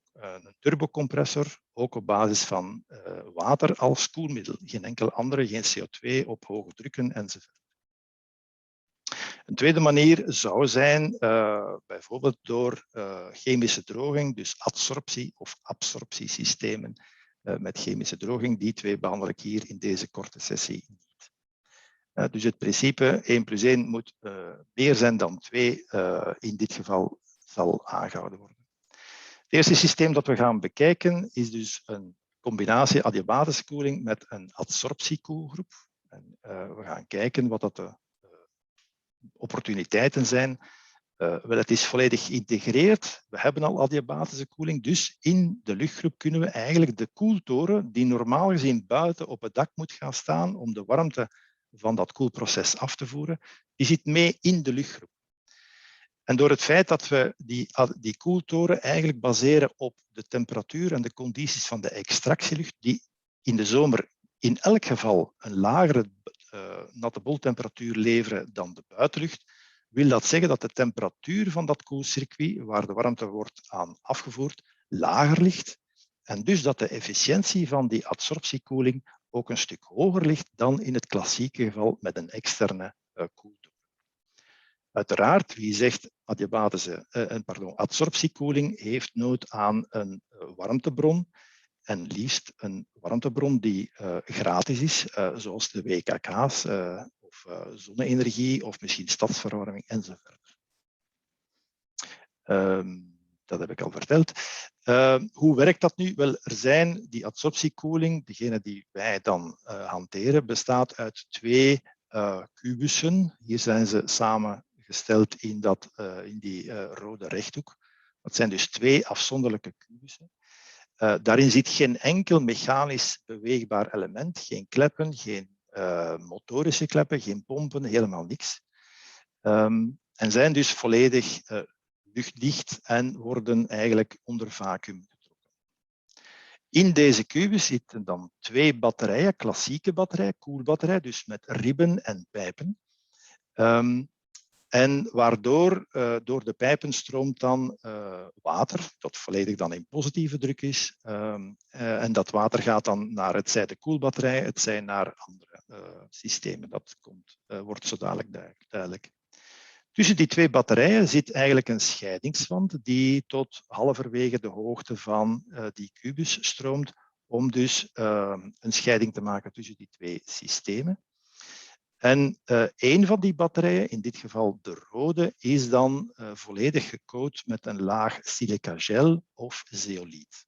turbocompressor, ook op basis van water als koelmiddel. Geen enkele andere, geen CO2 op hoge drukken enzovoort. Een tweede manier zou zijn bijvoorbeeld door chemische droging, dus adsorptie of absorptiesystemen met chemische droging. Die 2 behandel ik hier in deze korte sessie niet. Dus het principe 1 + 1 moet meer zijn dan 2, in dit geval zal aangehouden worden. Het eerste systeem dat we gaan bekijken is dus een combinatie adiabatische koeling met een adsorptiekoelgroep. En, we gaan kijken wat dat de opportuniteiten zijn. Wel, het is volledig geïntegreerd. We hebben al adiabatische koeling, dus in de luchtgroep kunnen we eigenlijk de koeltoren, die normaal gezien buiten op het dak moet gaan staan om de warmte van dat koelproces af te voeren, die zit mee in de luchtgroep. En door het feit dat we die koeltoren eigenlijk baseren op de temperatuur en de condities van de extractielucht, die in de zomer in elk geval een lagere natte boltemperatuur leveren dan de buitenlucht, wil dat zeggen dat de temperatuur van dat koelcircuit, waar de warmte wordt aan afgevoerd, lager ligt. En dus dat de efficiëntie van die adsorptiekoeling ook een stuk hoger ligt dan in het klassieke geval met een externe koeltoren. Uiteraard, wie zegt adsorptiekoeling heeft nood aan een warmtebron en liefst een warmtebron die gratis is, zoals de WKK's of zonne-energie of misschien stadsverwarming enzovoort. Dat heb ik al verteld. Hoe werkt dat nu? Wel, er zijn die adsorptiekoeling, degene die wij dan hanteren, bestaat uit 2 kubussen. Hier zijn ze samengesteld in die rode rechthoek. Dat zijn dus 2 afzonderlijke kubussen. Daarin zit geen enkel mechanisch beweegbaar element, geen kleppen, geen motorische kleppen, geen pompen, helemaal niks. En zijn dus volledig luchtdicht en worden eigenlijk onder vacuüm getrokken. In deze kubus zitten dan 2 batterijen, klassieke batterijen, koelbatterijen, dus met ribben en pijpen. En waardoor door de pijpen stroomt dan water, dat volledig dan in positieve druk is. En dat water gaat dan naar het zij de koelbatterij, het zij naar andere systemen. Dat wordt zo dadelijk duidelijk. Tussen die 2 batterijen zit eigenlijk een scheidingswand die tot halverwege de hoogte van die kubus stroomt, om dus een scheiding te maken tussen die 2 systemen. En een van die batterijen, in dit geval de rode, is dan volledig gecoat met een laag silica gel of zeoliet.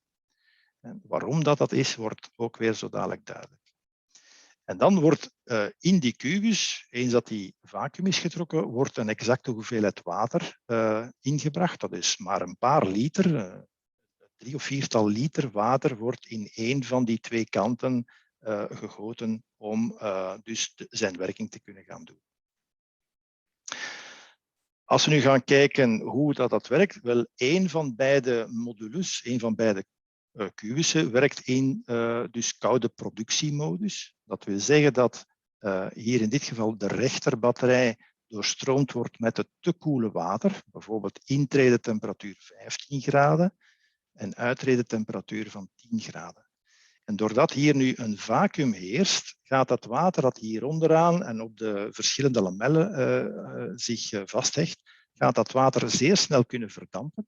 En waarom dat is, wordt ook weer zo dadelijk duidelijk. En dan wordt in die kubus, eens dat die vacuüm is getrokken, wordt een exacte hoeveelheid water ingebracht. Dat is maar een paar liter, 3 of 4 liter water wordt in een van die 2 kanten gegoten om dus zijn werking te kunnen gaan doen. Als we nu gaan kijken hoe dat werkt, wel, een van beide modules, een van beide kubussen werkt in dus koude productiemodus. Dat wil zeggen dat hier in dit geval de rechterbatterij doorstroomd wordt met het te koele water, bijvoorbeeld intredetemperatuur 15 graden en uitredetemperatuur van 10 graden. En doordat hier nu een vacuüm heerst, gaat dat water dat hier onderaan en op de verschillende lamellen zich vasthecht, gaat dat water zeer snel kunnen verdampen.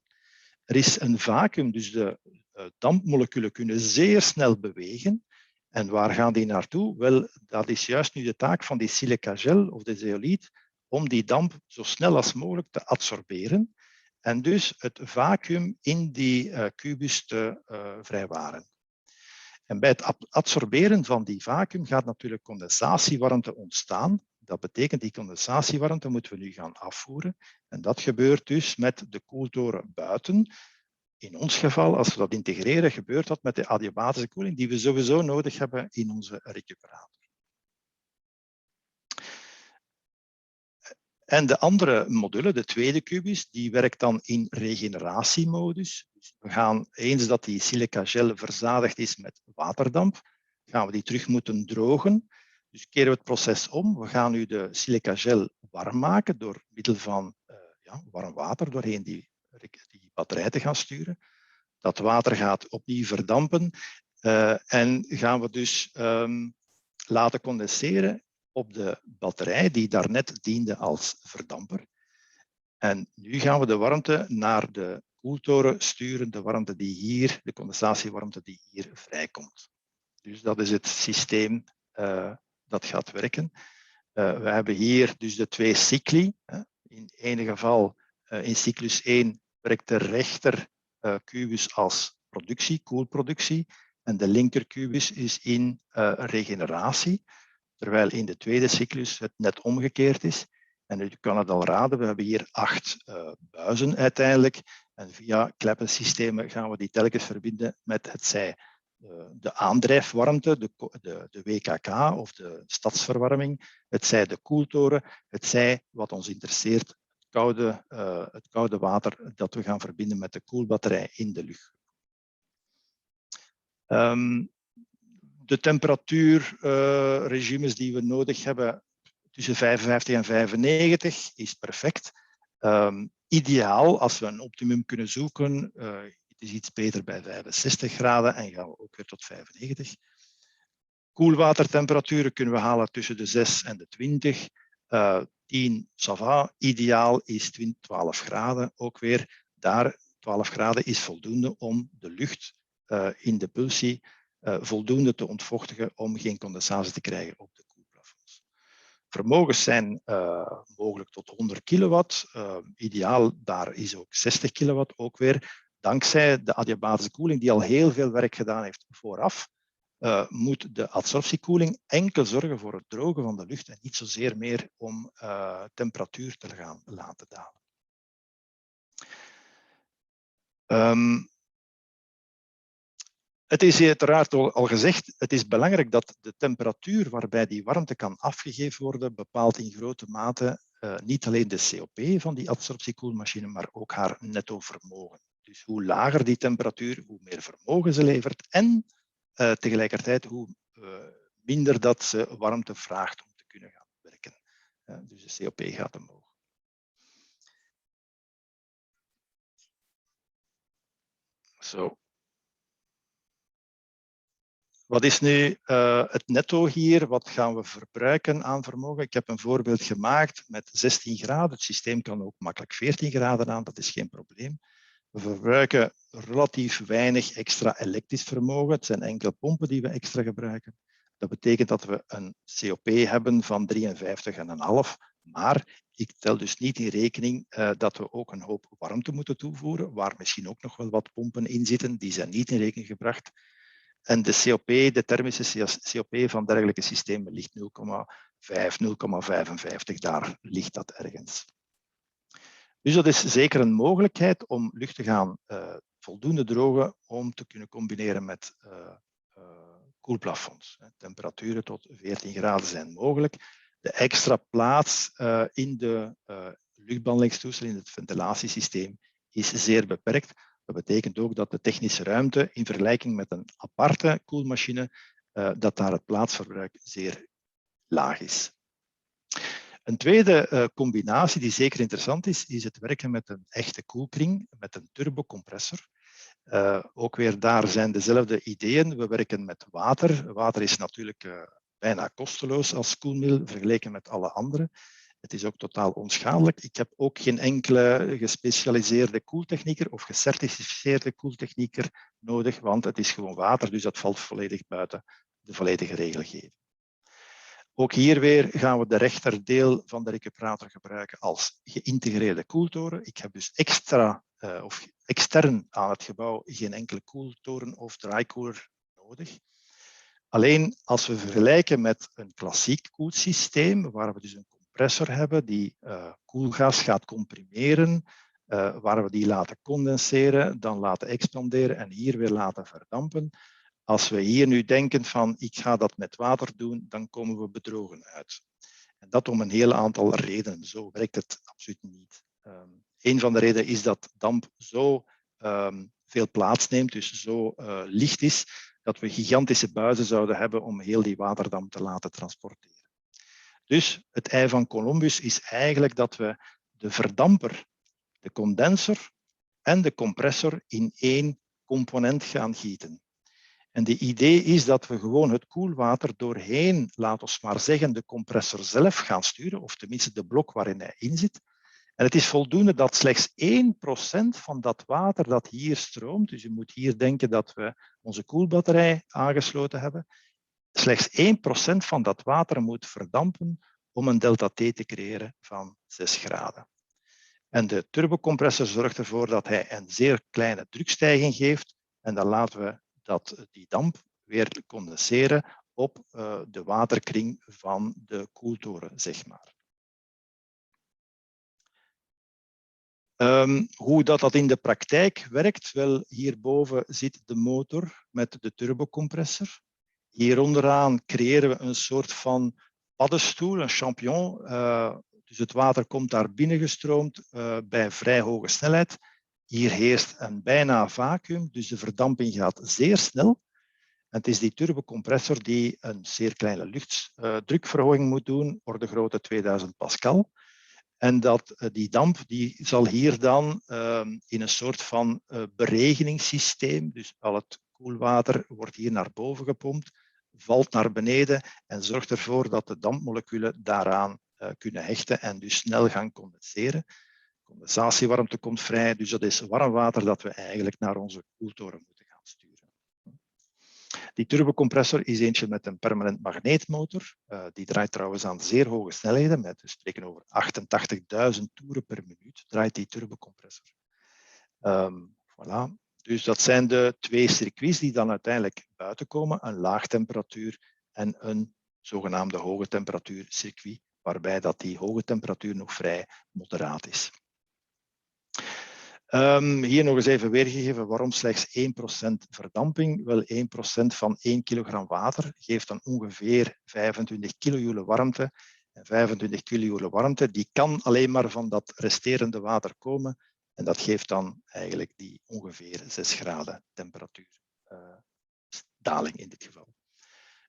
Er is een vacuüm, dus de dampmoleculen kunnen zeer snel bewegen. En waar gaan die naartoe? Wel, dat is juist nu de taak van die silica gel of de zeoliet, om die damp zo snel als mogelijk te absorberen en dus het vacuüm in die kubus te vrijwaren. En bij het absorberen van die vacuüm gaat natuurlijk condensatiewarmte ontstaan. Dat betekent die condensatiewarmte moeten we nu gaan afvoeren. En dat gebeurt dus met de koeltoren buiten. In ons geval, als we dat integreren, gebeurt dat met de adiabatische koeling die we sowieso nodig hebben in onze recuperator. En de andere module, de tweede kubus, die werkt dan in regeneratiemodus. Dus we gaan, eens dat die silica gel verzadigd is met waterdamp, gaan we die terug moeten drogen. Dus keren we het proces om. We gaan nu de silica gel warm maken door middel van warm water doorheen die batterij te gaan sturen. Dat water gaat opnieuw verdampen en gaan we dus laten condenseren op de batterij die daarnet diende als verdamper. En nu gaan we de warmte naar de koeltoren sturen, de warmte die hier, de condensatiewarmte die hier vrijkomt. Dus dat is het systeem dat gaat werken. We hebben hier dus de 2 cycli. In ene geval, in cyclus 1, werkt de rechter kubus als productie, koelproductie, en de linker kubus is in regeneratie. Terwijl in de tweede cyclus het net omgekeerd is. En u kan het al raden, we hebben hier 8 buizen uiteindelijk. En via kleppensystemen gaan we die telkens verbinden met hetzij de aandrijfwarmte, de WKK of de stadsverwarming, hetzij de koeltoren, hetzij wat ons interesseert, het koude water dat we gaan verbinden met de koelbatterij in de lucht. De temperatuurregimes die we nodig hebben tussen 55 en 95 is perfect. Ideaal, als we een optimum kunnen zoeken, het is iets beter bij 65 graden en gaan we ook weer tot 95. Koelwatertemperaturen kunnen we halen tussen de 6 en de 20. 10, ça va. Ideaal is 12 graden. Ook weer daar, 12 graden is voldoende om de lucht in de pulsie voldoende te ontvochtigen om geen condensatie te krijgen op de koelplafonds. Vermogens zijn mogelijk tot 100 kilowatt. Ideaal, daar is ook 60 kilowatt ook weer. Dankzij de adiabatische koeling die al heel veel werk gedaan heeft vooraf, moet de adsorptiekoeling enkel zorgen voor het drogen van de lucht en niet zozeer meer om temperatuur te gaan laten dalen. Het is uiteraard al gezegd, het is belangrijk dat de temperatuur waarbij die warmte kan afgegeven worden bepaalt in grote mate niet alleen de COP van die adsorptiekoelmachine, maar ook haar netto vermogen. Dus hoe lager die temperatuur, hoe meer vermogen ze levert en tegelijkertijd hoe minder dat ze warmte vraagt om te kunnen gaan werken. Dus de COP gaat omhoog. Zo. Wat is nu het netto hier? Wat gaan we verbruiken aan vermogen? Ik heb een voorbeeld gemaakt met 16 graden. Het systeem kan ook makkelijk 14 graden aan, dat is geen probleem. We verbruiken relatief weinig extra elektrisch vermogen. Het zijn enkele pompen die we extra gebruiken. Dat betekent dat we een COP hebben van 53,5. Maar ik tel dus niet in rekening dat we ook een hoop warmte moeten toevoeren, waar misschien ook nog wel wat pompen in zitten. Die zijn niet in rekening gebracht. En de COP, de thermische COP van dergelijke systemen ligt 0,5, 0,55. Daar ligt dat ergens. Dus dat is zeker een mogelijkheid om lucht te gaan voldoende drogen om te kunnen combineren met koelplafonds. Temperaturen tot 14 graden zijn mogelijk. De extra plaats in de luchtbehandelingstoestel, in het ventilatiesysteem, is zeer beperkt. Dat betekent ook dat de technische ruimte in vergelijking met een aparte koelmachine, dat daar het plaatsverbruik zeer laag is. Een tweede combinatie die zeker interessant is, is het werken met een echte koelkring, met een turbocompressor. Ook weer daar zijn dezelfde ideeën. We werken met water. Water is natuurlijk bijna kosteloos als koelmiddel vergeleken met alle andere. Het is ook totaal onschadelijk. Ik heb ook geen enkele gespecialiseerde koeltechnieker of gecertificeerde koeltechnieker nodig, want het is gewoon water, dus dat valt volledig buiten de volledige regelgeving. Ook hier weer gaan we de rechterdeel van de recuperator gebruiken als geïntegreerde koeltoren. Ik heb dus extern aan het gebouw geen enkele koeltoren of draaikoeler nodig. Alleen als we vergelijken met een klassiek koelsysteem, waar we dus een compressor hebben die koelgas gaat comprimeren, waar we die laten condenseren, dan laten expanderen en hier weer laten verdampen. Als we hier nu denken van ik ga dat met water doen, dan komen we bedrogen uit. En dat om een heel aantal redenen. Zo werkt het absoluut niet. Een van de redenen is dat damp zo veel plaats neemt, dus zo licht is, dat we gigantische buizen zouden hebben om heel die waterdamp te laten transporteren. Dus het ei van Columbus is eigenlijk dat we de verdamper, de condenser en de compressor in één component gaan gieten. En de idee is dat we gewoon het koelwater doorheen, laten we maar zeggen, de compressor zelf gaan sturen, of tenminste de blok waarin hij in zit. En het is voldoende dat slechts 1% van dat water dat hier stroomt, dus je moet hier denken dat we onze koelbatterij aangesloten hebben, slechts 1% van dat water moet verdampen om een delta-T te creëren van 6 graden. En de turbocompressor zorgt ervoor dat hij een zeer kleine drukstijging geeft en dan laten we die damp weer condenseren op de waterkring van de koeltoren, zeg maar. Hoe dat in de praktijk werkt? Wel, hierboven zit de motor met de turbocompressor. Hier onderaan creëren we een soort van paddenstoel, een champignon. Dus het water komt daar binnengestroomd bij vrij hoge snelheid. Hier heerst een bijna vacuüm, dus de verdamping gaat zeer snel. het is die turbocompressor die een zeer kleine luchtdrukverhoging moet doen, orde grootte 2000 pascal. En die damp die zal hier dan in een soort van beregeningssysteem, dus al het koelwater wordt hier naar boven gepompt, valt naar beneden en zorgt ervoor dat de dampmoleculen daaraan kunnen hechten en dus snel gaan condenseren. Condensatiewarmte komt vrij, dus dat is warm water dat we eigenlijk naar onze koeltoren moeten gaan sturen. Die turbocompressor is eentje met een permanent magneetmotor. Die draait trouwens aan zeer hoge snelheden. We spreken over 88.000 toeren per minuut draait die turbocompressor. Voilà. Dus dat zijn de twee circuits die dan uiteindelijk buiten komen. Een laagtemperatuur en een zogenaamde hoge temperatuur circuit, waarbij dat die hoge temperatuur nog vrij moderaat is. Hier nog eens even weergegeven waarom slechts 1% verdamping. Wel, 1% van 1 kilogram water geeft dan ongeveer 25 kilojoule warmte. En 25 kilojoule warmte die kan alleen maar van dat resterende water komen. En dat geeft dan eigenlijk die ongeveer 6 graden temperatuurdaling in dit geval.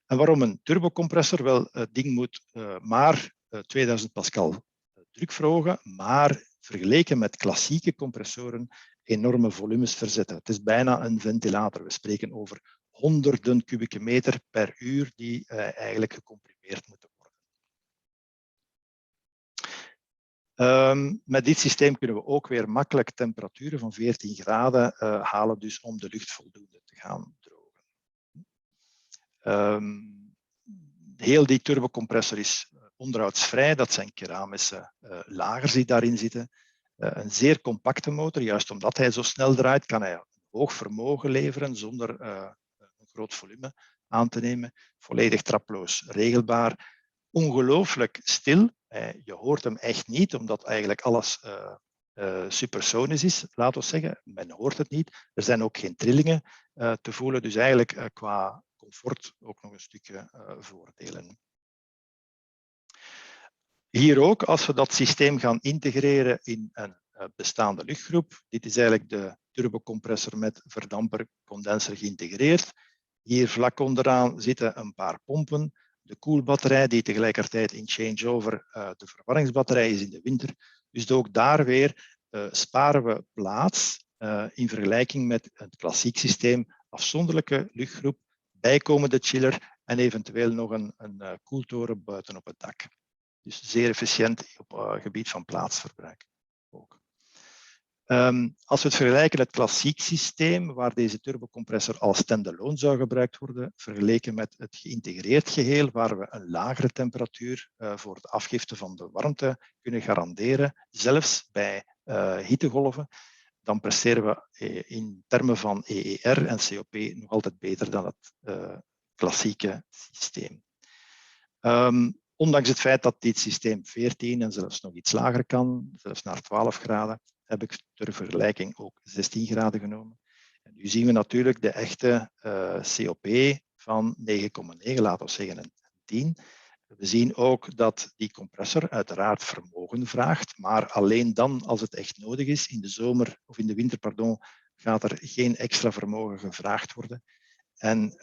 En waarom een turbocompressor? Wel, het ding moet maar 2000 pascal druk verhogen, maar vergeleken met klassieke compressoren enorme volumes verzetten. Het is bijna een ventilator. We spreken over honderden kubieke meter per uur die eigenlijk gecomprimeerd moeten worden. Met dit systeem kunnen we ook weer makkelijk temperaturen van 14 graden halen, dus om de lucht voldoende te gaan drogen. Heel die turbocompressor is onderhoudsvrij. Dat zijn keramische lagers die daarin zitten. Een zeer compacte motor, juist omdat hij zo snel draait, kan hij een hoog vermogen leveren zonder een groot volume aan te nemen. Volledig traploos regelbaar. Ongelooflijk stil. Je hoort hem echt niet, omdat eigenlijk alles supersonisch is, laten we zeggen. Men hoort het niet. Er zijn ook geen trillingen te voelen, dus eigenlijk qua comfort ook nog een stukje voordelen. Hier ook, als we dat systeem gaan integreren in een bestaande luchtgroep. Dit is eigenlijk de turbocompressor met verdamper, condenser geïntegreerd. Hier vlak onderaan zitten een paar pompen. De koelbatterij die tegelijkertijd in changeover de verwarmingsbatterij is in de winter. Dus ook daar weer sparen we plaats in vergelijking met het klassiek systeem. Afzonderlijke luchtgroep, bijkomende chiller en eventueel nog een koeltoren buiten op het dak. Dus zeer efficiënt op het gebied van plaatsverbruik. Ook. Als we het vergelijken met het klassiek systeem, waar deze turbocompressor als standalone zou gebruikt worden, vergeleken met het geïntegreerd geheel, waar we een lagere temperatuur voor de afgifte van de warmte kunnen garanderen, zelfs bij hittegolven, dan presteren we in termen van EER en COP nog altijd beter dan het klassieke systeem. Ondanks het feit dat dit systeem 14 en zelfs nog iets lager kan, zelfs naar 12 graden, heb ik ter vergelijking ook 16 graden genomen. En nu zien we natuurlijk de echte COP van 9,9, laten we zeggen een 10. We zien ook dat die compressor uiteraard vermogen vraagt, maar alleen dan als het echt nodig is. In de zomer of in de winter, pardon, gaat er geen extra vermogen gevraagd worden. En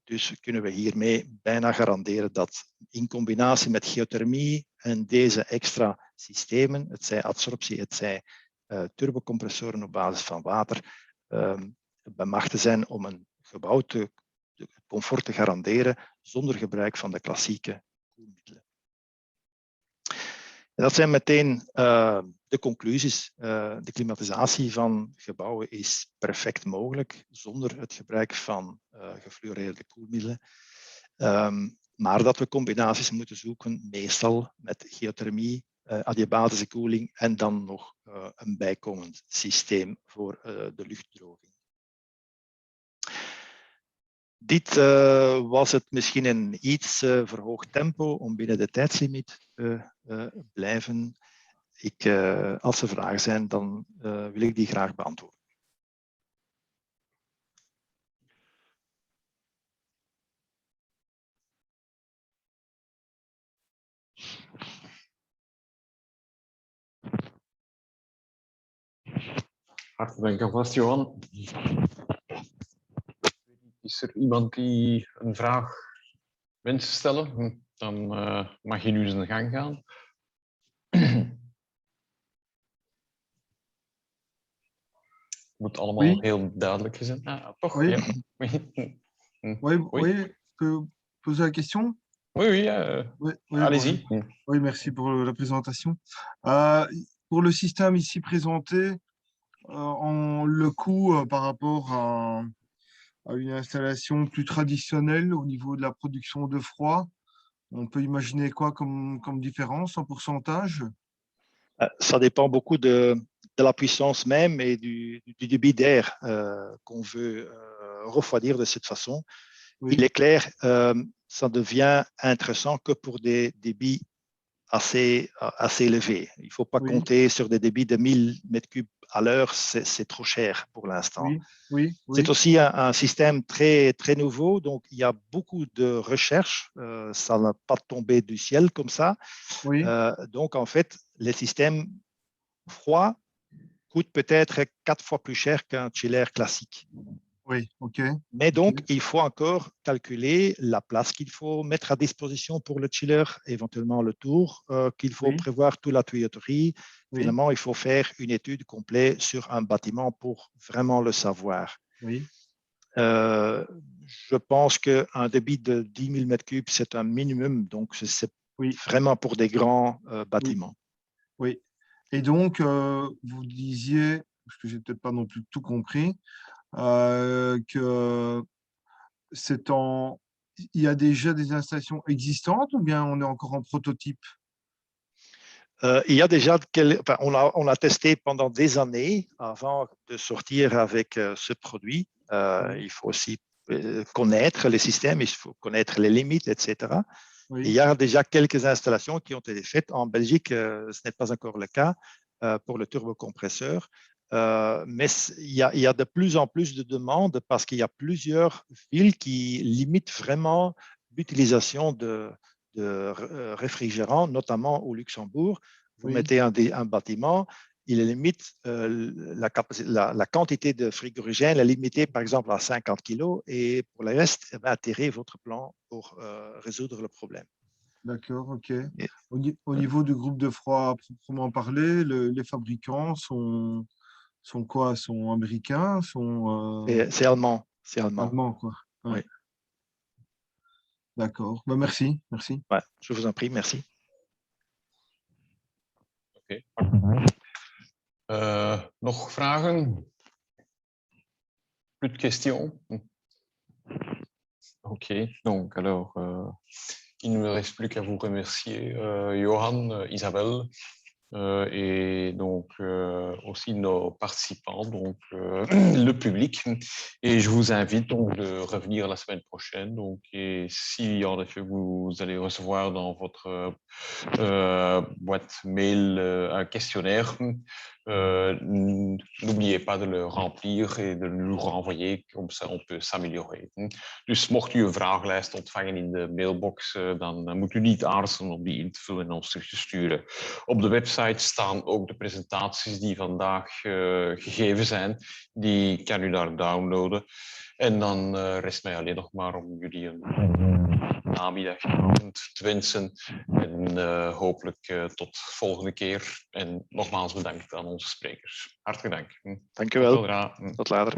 dus kunnen we hiermee bijna garanderen dat in combinatie met geothermie en deze extra systemen, het zij adsorptie, het zij turbocompressoren op basis van water, bemachtigd zijn om een gebouw comfort te garanderen zonder gebruik van de klassieke koelmiddelen. En dat zijn meteen de conclusies. De klimatisatie van gebouwen is perfect mogelijk zonder het gebruik van gefluoreerde koelmiddelen. Maar dat we combinaties moeten zoeken, meestal met geothermie, adiabatische koeling en dan nog een bijkomend systeem voor de luchtdroging. Dit was het misschien in iets verhoogd tempo om binnen de tijdslimiet te blijven. Als er vragen zijn, dan wil ik die graag beantwoorden. Hartelijk dank alvast, Johan. Is er iemand die een vraag wenst te stellen? Dan mag je nu zijn gang gaan. Moet allemaal heel duidelijk zijn. Ah, toch? Oui. Ja. Oui, je peux poser la question? Oui, Oui, allez-y. Oui, merci pour la présentation. Pour le système ici présenté, le coût par rapport à une installation plus traditionnelle au niveau de la production de froid, on peut imaginer quoi comme différence en pourcentage? Ça dépend beaucoup de la puissance même et du débit d'air qu'on veut refroidir de cette façon. Oui. Il est clair, ça devient intéressant que pour des débits assez élevés. Il ne faut pas compter sur des débits de 1000 m3 à l'heure, c'est trop cher pour l'instant. Oui. C'est aussi un système très, très nouveau, donc il y a beaucoup de recherches, ça n'a pas tombé du ciel comme ça. Oui. Donc en fait, les systèmes froids coûtent peut-être 4 fois plus cher qu'un chiller classique. Oui, ok. Mais donc, il faut encore calculer la place qu'il faut mettre à disposition pour le chiller, éventuellement le tour qu'il faut prévoir, toute la tuyauterie. Finalement, il faut faire une étude complète sur un bâtiment pour vraiment le savoir. Oui. Je pense qu'un débit de 10 000 m3, c'est un minimum. Donc, c'est vraiment pour des grands bâtiments. Oui. Et donc, vous disiez, parce que je n'ai peut-être pas non plus tout compris, que il y a déjà des installations existantes ou bien on est encore en prototype? Il y a déjà on a testé pendant des années avant de sortir avec ce produit. Il faut aussi connaître les systèmes, il faut connaître les limites, etc. Oui. Il y a déjà quelques installations qui ont été faites en Belgique. Ce n'est pas encore le cas pour le turbocompresseur. Mais il y a de plus en plus de demandes parce qu'il y a plusieurs villes qui limitent vraiment l'utilisation de réfrigérants, notamment au Luxembourg. Vous mettez un bâtiment, il limite la quantité de frigorigène est limitée par exemple à 50 kg et pour le reste, atterrez votre plan pour résoudre le problème. D'accord, ok. Au niveau du groupe de froid proprement parlé, les fabricants sont quoi? Sont américains? C'est allemand. C'est allemand. Allemand, quoi. Ouais. Oui. D'accord. Ben, merci. Ouais, je vous en prie, merci. Oké. Nog vragen? Plus de questions? Ok, donc alors, il ne me reste plus qu'à vous remercier, Johan, Isabelle, et donc aussi nos participants, donc le public. Et je vous invite donc de revenir la semaine prochaine. Donc, et si en effet vous allez recevoir dans votre boîte mail un questionnaire, n'oubliez pas de le remplir et de nous renvoyer, comme ça on peut s'améliorer. Dus mocht u een vragenlijst ontvangen in de mailbox, dan moet u niet aarzelen om die in te vullen en ons terug te sturen. Op de website staan ook de presentaties die vandaag gegeven zijn. Die kan u daar downloaden. En dan rest mij alleen nog maar om jullie een namiddag te wensen. En hopelijk tot volgende keer. En nogmaals bedankt aan onze sprekers. Hartelijk dank. Dank u wel. Tot later.